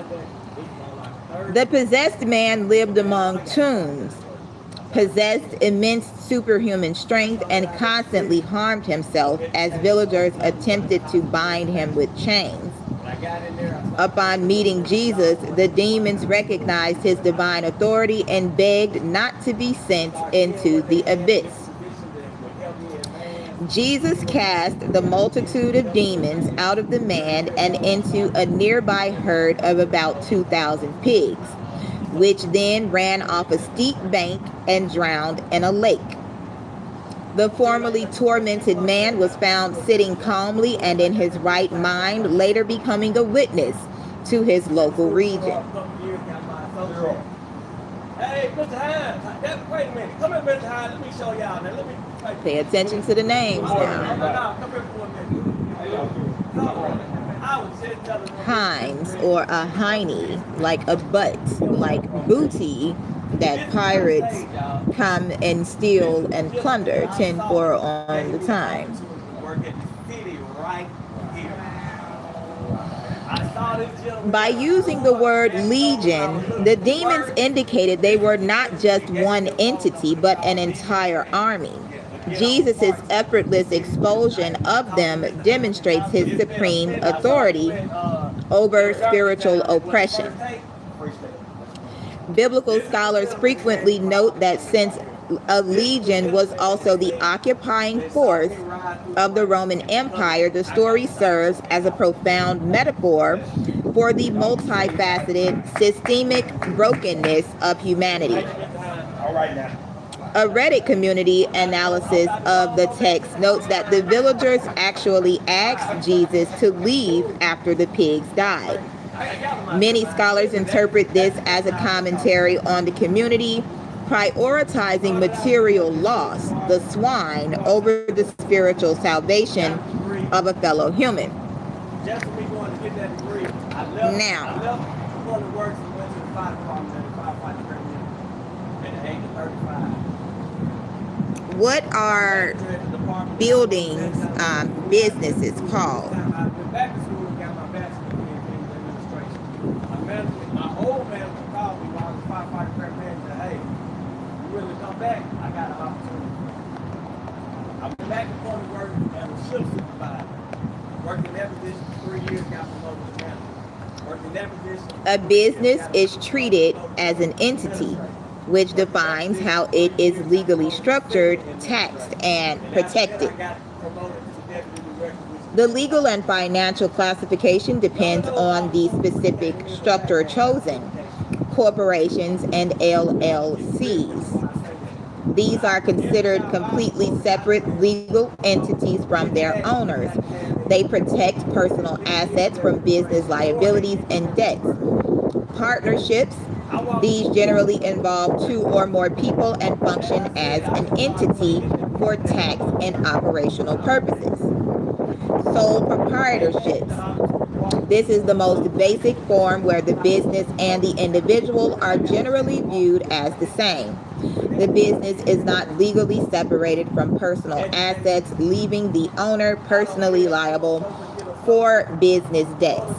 Speaker 1: The possessed man lived among tombs, possessed immense superhuman strength, and constantly harmed himself as villagers attempted to bind him with chains. Upon meeting Jesus, the demons recognized his divine authority and begged not to be sent into the abyss. Jesus cast the multitude of demons out of the man and into a nearby herd of about 2,000 pigs, which then ran off a steep bank and drowned in a lake. The formerly tormented man was found sitting calmly and in his right mind, later becoming a witness to his local region.
Speaker 3: Hey, Mr. Hines, wait a minute. Come here, Mr. Hines. Let me show y'all. Now, let me
Speaker 1: pay attention to the names now.
Speaker 3: No, come here for a minute.
Speaker 1: Hines, or a hiney, like a butt, like booty that pirates come and steal and plunder 10-4 on the time. By using the word legion, the demons indicated they were not just one entity, but an entire army. Jesus' effortless expulsion of them demonstrates his supreme authority over spiritual oppression. Biblical scholars frequently note that since a legion was also the occupying force of the Roman Empire, the story serves as a profound metaphor for the multifaceted, systemic brokenness of humanity. A Reddit community analysis of the text notes that the villagers actually asked Jesus to leave after the pigs died. Many scholars interpret this as a commentary on the community prioritizing material loss, the swine, over the spiritual salvation of a fellow human. Now, what are buildings, businesses called?
Speaker 3: My old man called me while I was firefighter paramedic and said, "Hey, you really come back? I got an opportunity." I went back and forth to work as a shift supervisor. Worked in that position for 3 years, got promoted to manager. Worked in that position.
Speaker 1: A business is treated as an entity, which defines how it is legally structured, taxed, and protected. The legal and financial classification depends on the specific structure chosen. Corporations and LLCs. These are considered completely separate legal entities from their owners. They protect personal assets from business liabilities and debts. Partnerships. These generally involve 2 or more people and function as an entity for tax and operational purposes. Sole proprietorships. This is the most basic form where the business and the individual are generally viewed as the same. The business is not legally separated from personal assets, leaving the owner personally liable for business debts.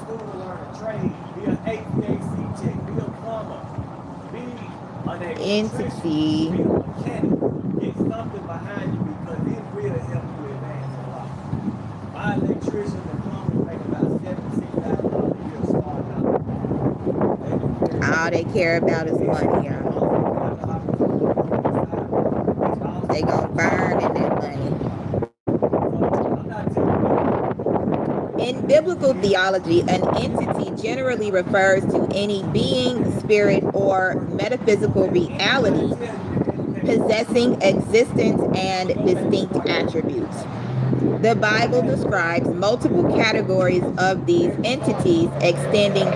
Speaker 1: Entity.
Speaker 3: Get something behind you because it will help you advance in life. My electrician and plumber make about $76,000 a year starting out.
Speaker 1: All they care about is money, y'all. They gonna burn in that money. biblical theology, an entity generally refers to any being, spirit, or metaphysical reality possessing existence and distinct attributes. The Bible describes multiple categories of these entities extending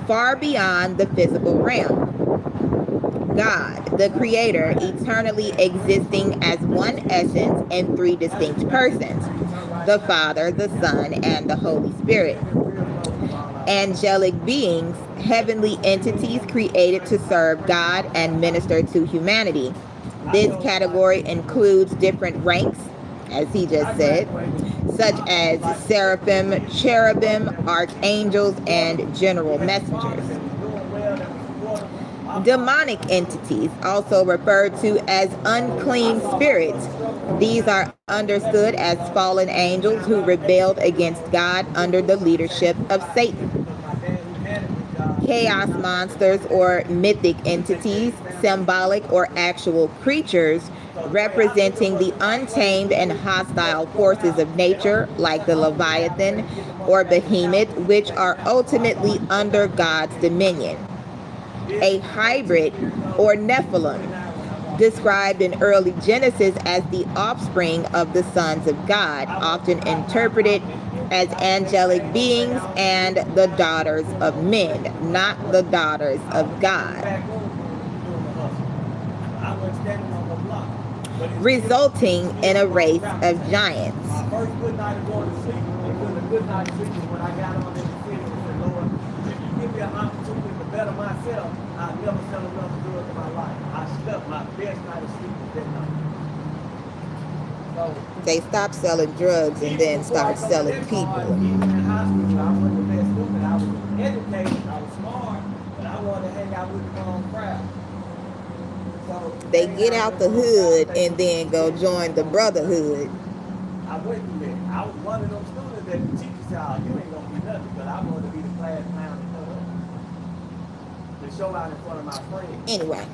Speaker 1: far beyond the physical realm. God, the Creator, eternally existing as one essence and three distinct persons: the Father, the Son, and the Holy Spirit. Angelic beings, heavenly entities created to serve God and minister to humanity. This category includes different ranks, as he just said, such as seraphim, cherubim, archangels, and general messengers. Demonic entities, also referred to as unclean spirits. These are understood as fallen angels who rebelled against God under the leadership of Satan. Chaos monsters or mythic entities, symbolic or actual creatures representing the untamed and hostile forces of nature, like the Leviathan or Behemoth, which are ultimately under God's dominion. A hybrid or Nephilim, described in early Genesis as the offspring of the sons of God, often interpreted as angelic beings and the daughters of men, not the daughters of God, resulting in a race of giants.
Speaker 3: My first good night of going to sleep, it was a good night sleep when I got on in the city and said, Lord, if you give me an opportunity to better myself, I'll never sell another drug in my life. I slept my best night of sleep that night. So,
Speaker 1: they stopped selling drugs and then started selling people.
Speaker 3: Even in high school, I wasn't the best student. I was educated, I was smart, but I wanted to hang out with the wrong crowd.
Speaker 1: They get out the hood and then go join the brotherhood.
Speaker 3: I went through that. I was one of those students that the teacher said, oh, you ain't gonna be nothing, but I wanted to be the class clown to show out in front of my friends.
Speaker 1: Anyway,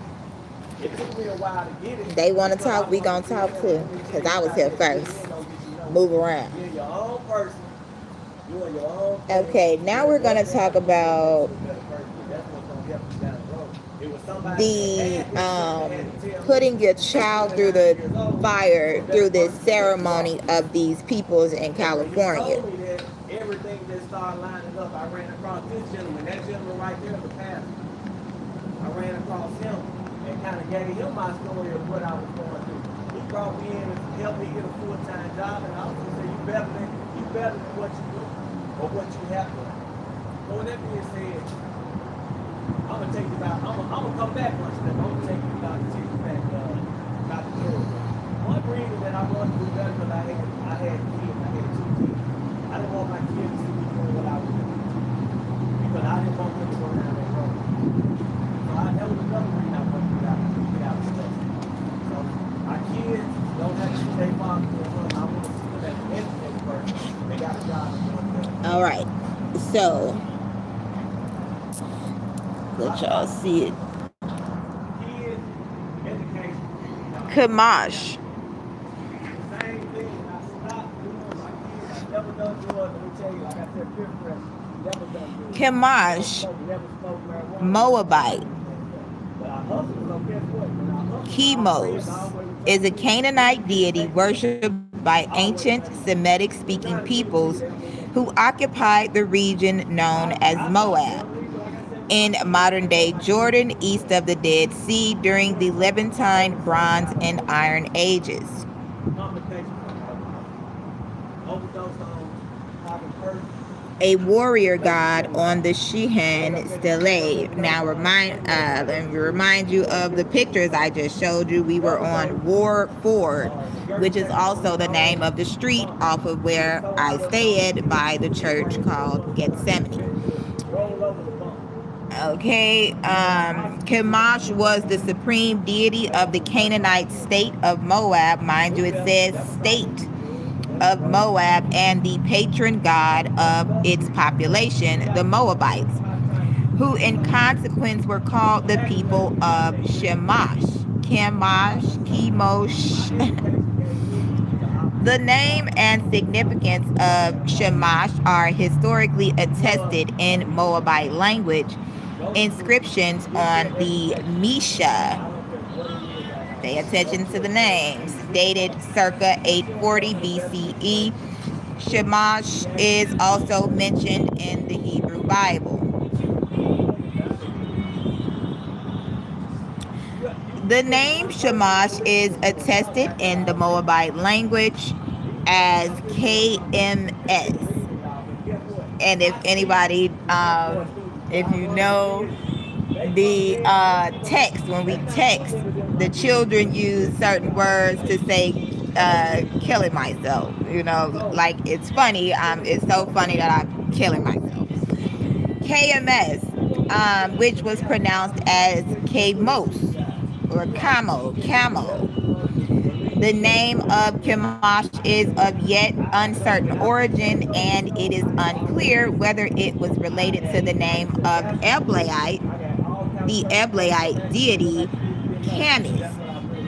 Speaker 3: it took me a while to get it.
Speaker 1: They want to talk, we gonna talk too, because I was here first. Move around.
Speaker 3: You're your own person. You're your own person.
Speaker 1: Okay, now we're gonna talk about the putting your child through the fire through this ceremony of these peoples in California.
Speaker 3: Everything just started lining up. I ran across this gentleman, that gentleman right there, the pastor. I ran across him and kind of gave him my story of what I was going through. He brought me in and helped me get a full-time job, and I was going to say, you better than what you do or what you have done. So with that being said, I'm gonna take you back. I'm gonna come back one step. I'm gonna take you back to take you back about the children. One reason that I wanted to do that because I had kids. I had 2 kids. I didn't want my kids to be doing what I was doing because I didn't want them to go down that road. So that was another reason I wanted to get out of stuff. So my kids don't have to stay father to their mother. I want to see them as an educated person. They got a job and doing that.
Speaker 1: All right, so let y'all see it. Kamash. Kamash, Moabite. Chemos is a Canaanite deity worshipped by ancient Semitic-speaking peoples who occupied the region known as Moab in modern-day Jordan, east of the Dead Sea, during the Levantine Bronze and Iron Ages. A warrior god on the Shehan stele. Now let me remind you of the pictures I just showed you. We were on War Ford, which is also the name of the street off of where I stayed by the church called Gethsemane. Okay, Chemosh was the supreme deity of the Canaanite state of Moab. Mind you, it says state of Moab, and the patron god of its population, the Moabites, who in consequence were called the people of Chemosh. The name and significance of Shamash are historically attested in Moabite language. Inscriptions on the Misha, pay attention to the names, dated circa 840 BCE. Shamash is also mentioned in the Hebrew Bible. The name Shamash is attested in the Moabite language as KMS. And if anybody, if you know the text, when we text, the children use certain words to say killing myself. You know, like it's funny. It's so funny that I'm killing myself. KMS, which was pronounced as Kamos or Camo. The name of Chemosh is of yet uncertain origin, and it is unclear whether it was related to the name of Eblaite, the Eblaite deity Canis.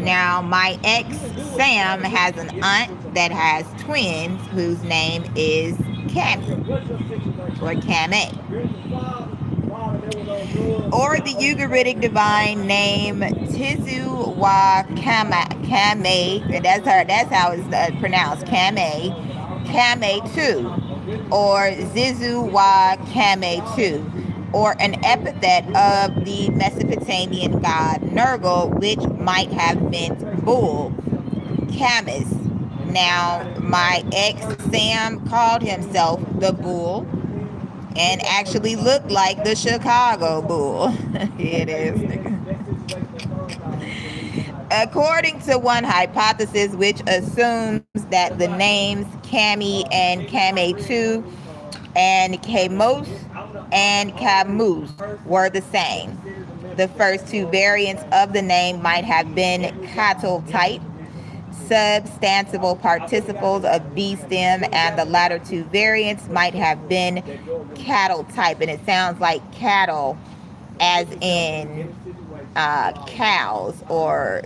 Speaker 1: Now, my ex Sam has an aunt that has twins whose name is Cami or Kame, or the Ugaritic divine name Tizu wa Kame, and that's how it's pronounced, Kame 2, or Zizu wa Kame 2, or an epithet of the Mesopotamian god Nergal, which might have meant bull, Camus. Now, my ex Sam called himself the bull and actually looked like the Chicago Bull. Here it is. According to one hypothesis, which assumes that the names Cami and Kame2 and Kamos and Camus were the same. The first two variants of the name might have been cattle type, substantial participles of B stem, and the latter two variants might have been cattle type. And it sounds like cattle as in cows, or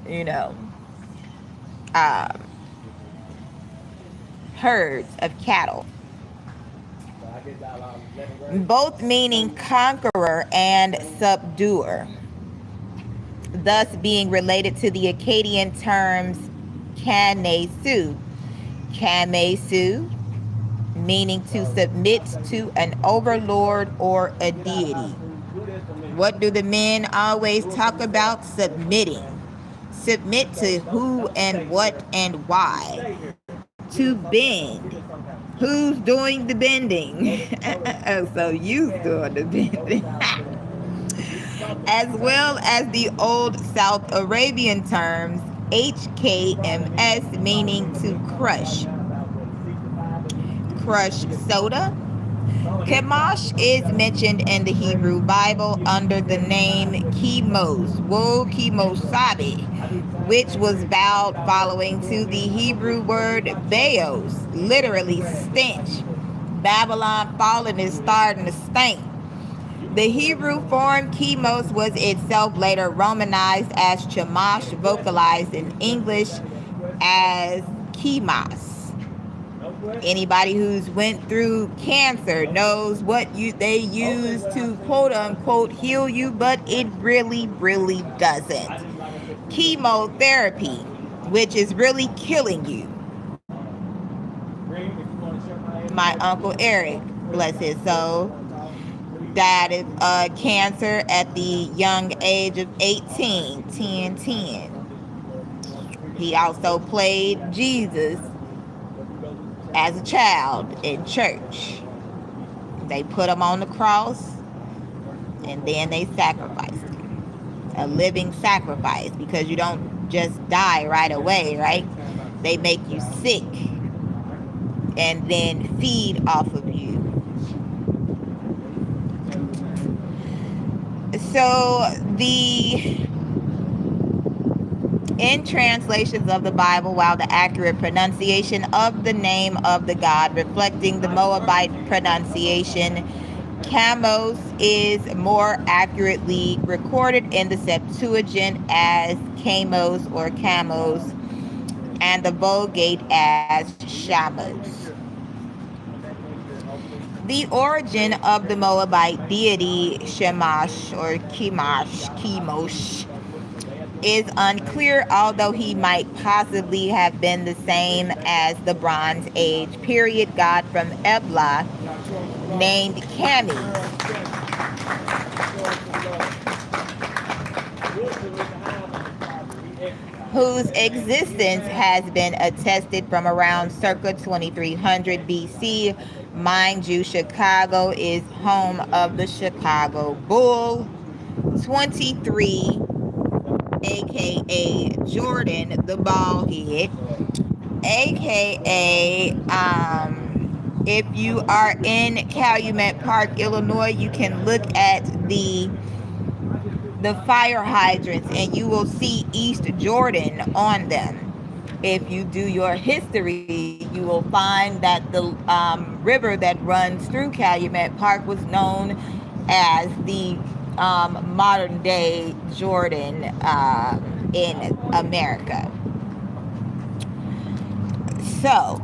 Speaker 1: herds of cattle, both meaning conqueror and subduer, thus being related to the Akkadian terms Kanesu, meaning to submit to an overlord or a deity. What do the men always talk about? Submitting. Submit to who and what and why. To bend. Who's doing the bending? Oh, so you's doing the bending. As well as the old South Arabian terms HKMS, meaning to crush. Crush soda. Chemosh is mentioned in the Hebrew Bible under the name Chemos, Wo Chemosabe, which was vowed following to the Hebrew word Baos, literally stench. Babylon fallen is starting to stink. The Hebrew form Chemos was itself later Romanized as Chemosh, vocalized in English as Chemas. Anybody who's went through cancer knows what they use to quote unquote heal you, but it really doesn't. Chemotherapy, which is really killing you. My Uncle Eric, bless his soul, died of cancer at the young age of 18, 10. He also played Jesus as a child in church. They put him on the cross and then they sacrificed him. A living sacrifice, because you don't just die right away, right? They make you sick and then feed off of you. So in translations of the Bible, while the accurate pronunciation of the name of the god reflecting the Moabite pronunciation, Chamos, is more accurately recorded in the Septuagint as Chamos or Camos, and the Vulgate as Shammuz. The origin of the Moabite deity Shamash or Chemosh is unclear, although he might possibly have been the same as the Bronze Age period god from Ebla named Camis, whose existence has been attested from around circa 2300 BC. Mind you, Chicago is home of the Chicago Bull. 23, aka Jordan the Ballhead, aka if you are in Calumet Park, Illinois, you can look at the fire hydrants and you will see East Jordan on them. If you do your history, you will find that the river that runs through Calumet Park was known as the modern day Jordan in America. So,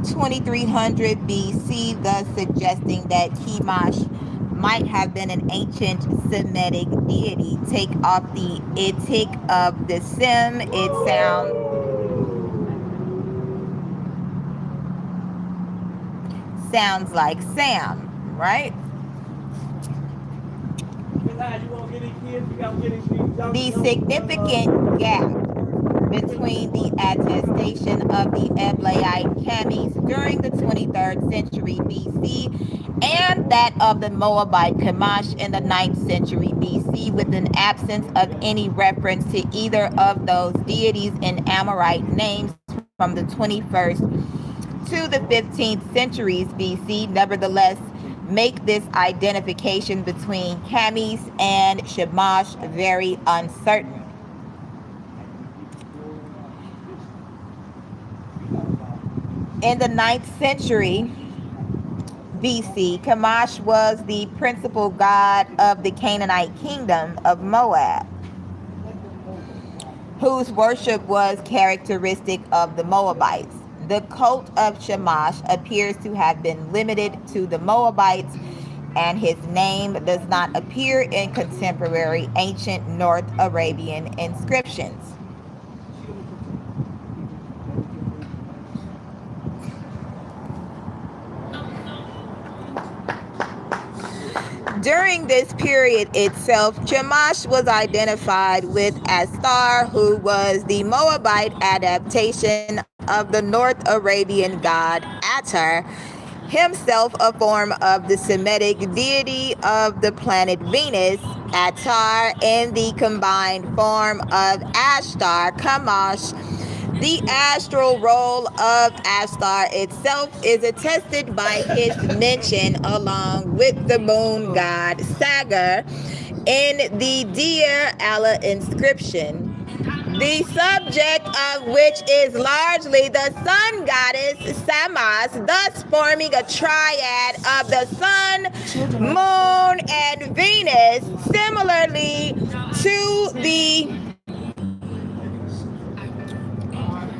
Speaker 1: 2300 BC, thus suggesting that Chemosh might have been an ancient Semitic deity. Take off the itic of the sim, it sounds like Sam, right? The significant gap between the attestation of the Eblaite Camis during the 23rd century BC and that of the Moabite Chemosh in the 9th century BC, with an absence of any reference to either of those deities in Amorite names from the 21st to the 15th centuries BC, nevertheless make this identification between Camis and Chemosh very uncertain. In the 9th century BC, Chemosh was the principal god of the Canaanite kingdom of Moab, whose worship was characteristic of the Moabites. The cult of Chemosh appears to have been limited to the Moabites, and his name does not appear in contemporary ancient North Arabian inscriptions. During this period itself, Chemosh was identified with Astar, who was the Moabite adaptation of the North Arabian god Atar, himself a form of the Semitic deity of the planet Venus, Atar, in the combined form of Ashtar, Chemosh. The astral role of Astar itself is attested by his mention along with the moon god Sagar in the Deir Allah inscription, the subject of which is largely the sun goddess Samas, thus forming a triad of the sun, moon, and Venus, similarly to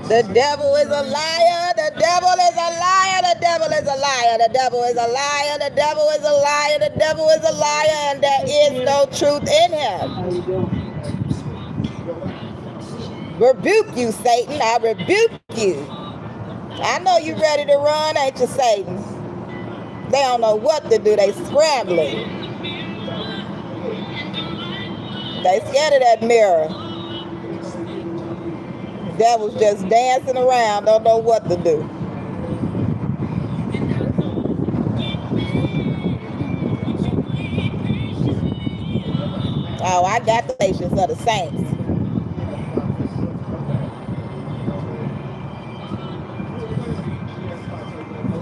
Speaker 1: the devil is a liar, the devil is a liar, the devil is a liar, the devil is a liar, the devil is a liar, the devil is a liar, and there is no truth in him. Rebuke you, Satan, I rebuke you. I know you ready to run, ain't you, Satan? They don't know what to do, they scrambling. They scared of that mirror. Devil's just dancing around, don't know what to do. Oh, I got the patience of the saints.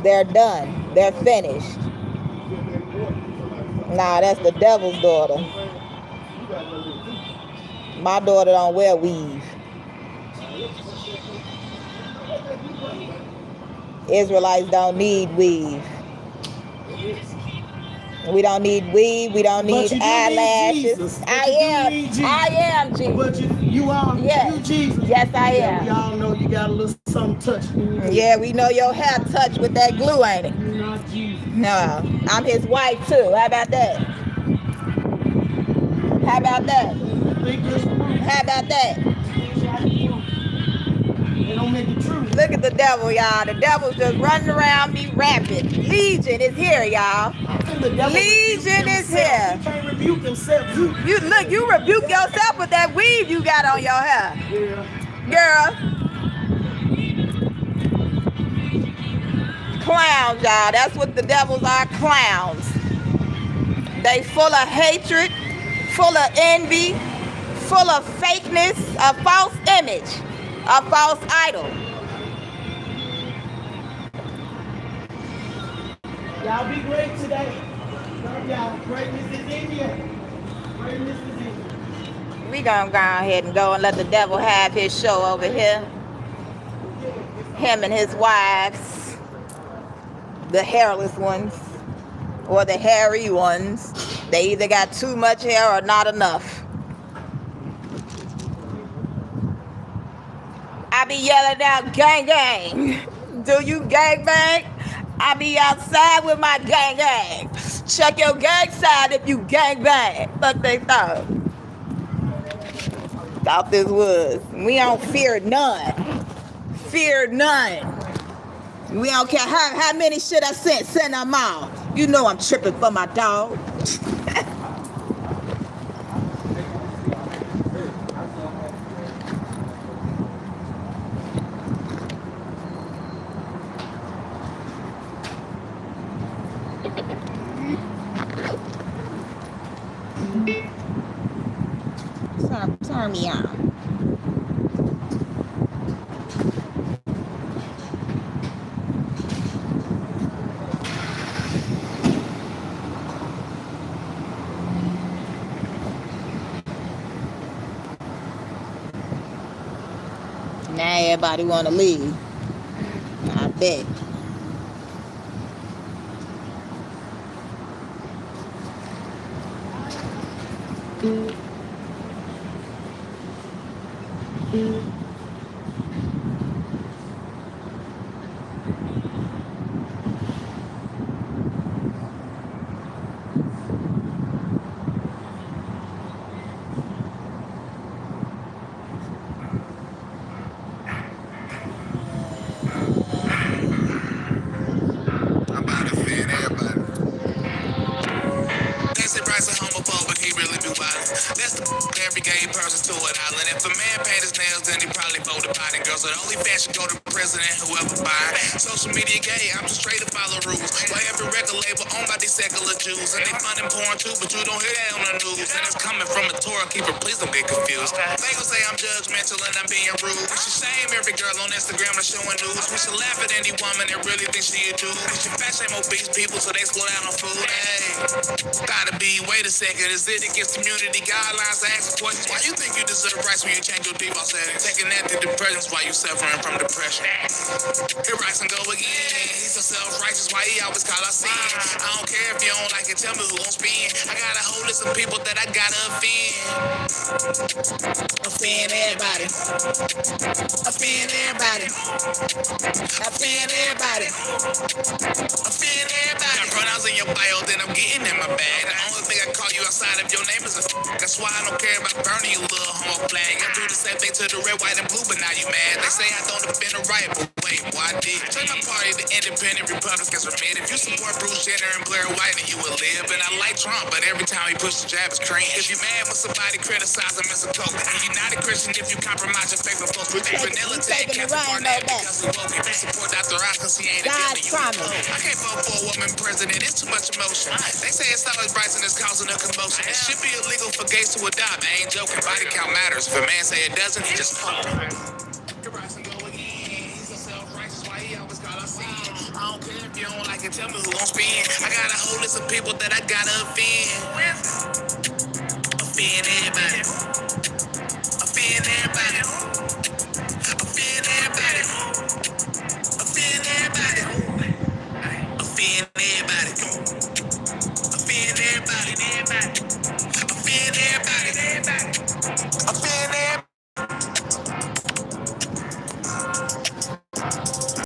Speaker 1: They're done. They're finished. Nah, that's the devil's daughter. My daughter don't wear weave. Israelites don't need weave. We don't need weed. We don't
Speaker 3: But
Speaker 1: need
Speaker 3: you do need
Speaker 1: eyelashes.
Speaker 3: Jesus. But
Speaker 1: I
Speaker 3: you do
Speaker 1: am.
Speaker 3: need Jesus.
Speaker 1: I am Jesus.
Speaker 3: But you are
Speaker 1: Yes.
Speaker 3: you Jesus.
Speaker 1: Yes, I
Speaker 3: Yeah,
Speaker 1: am.
Speaker 3: we all know you got a little something touched in your head.
Speaker 1: Yeah, we know your hair touched with that glue, ain't it?
Speaker 3: You're not Jesus.
Speaker 1: No, I'm his wife too. How about that? How about that?
Speaker 3: Think this through.
Speaker 1: How about that?
Speaker 3: Things like you. They don't make it true.
Speaker 1: Look at the devil, y'all. The devil's just running around me rapping. Legion is here, y'all.
Speaker 3: The devil
Speaker 1: Legion is here.
Speaker 3: He can't rebuke himself.
Speaker 1: You look, you rebuke yourself with that weave you got on your hair.
Speaker 3: Yeah.
Speaker 1: Girl. Clowns, y'all. That's what the devils are, clowns. They full of hatred, full of envy, full of fakeness, a false image, a false idol.
Speaker 3: Y'all be great today. Love y'all. Greatness is in you. Greatness is in you.
Speaker 1: We gonna go ahead and go and let the devil have his show over here. Him and his wives, the hairless ones or the hairy ones. They either got too much hair or not enough. I be yelling out, gang gang. Do you gang bang? I be outside with my gang gang. Check your gang side if you gang bang. Look, they thought. Thought this was. We don't fear none. Fear none. We don't care how many should I send them all. You know I'm tripping for my dog. Turn me on. Now everybody want to leave. I bet.
Speaker 2: Every gay person's to an island. If a man paid his nails, then he probably voted Biden. Girls with only fashion go to prison and whoever buy. Social media gay, I'm just straight to follow rules. Why every record label owned by these secular Jews? And they funding porn too, but you don't hear that on the news. And it's coming from a Torah keeper, please don't get confused. They gon' say I'm judgmental and I'm being rude. We should shame every girl on Instagram that's showing news. We should laugh at any woman that really thinks she a dude. We should fat shame obese people so they slow down on food. Hey, gotta be, wait a second, is it against community guidelines to ask questions? Why you think you deserve rights when you change your default settings? Taking antidepressants while you suffering from depression. Here Rice and go again. He's so self-righteous, why he always call us sin? I don't care if you don't like it, tell me who gon' spin. I got a whole list of people that I gotta offend. Offend everybody. Offend everybody. Offend everybody. Offend everybody. Got pronouns in your bio, then I'm getting in my bag. The only thing I call you outside of your name is a that's why I don't care about burning you little homo flag. I do the same thing to the red, white, and blue, but now you mad. They say I don't defend the right, but wait, why I did? Turn my party to independent Republicans for men. If you support Bruce Jenner and Blair White, then you will live. And I like Trump, but every time he pushes the jab, it's cringe. If you mad when somebody criticize him as a coke, and you're not a Christian if you compromise your faith with folks. With vanilla take Captain Barnett because he woke. If you support Dr. Oz because he ain't a building, you I can't vote for a woman president, it's too much emotion. They say it's always rights and it's causing a commotion. It should be illegal for gays to adopt. I ain't joking, body count matters. If a man say it doesn't, he just fucked. I don't care if you don't like it, tell me who gon' spin. I got a whole list of people that I gotta offend. Offend everybody.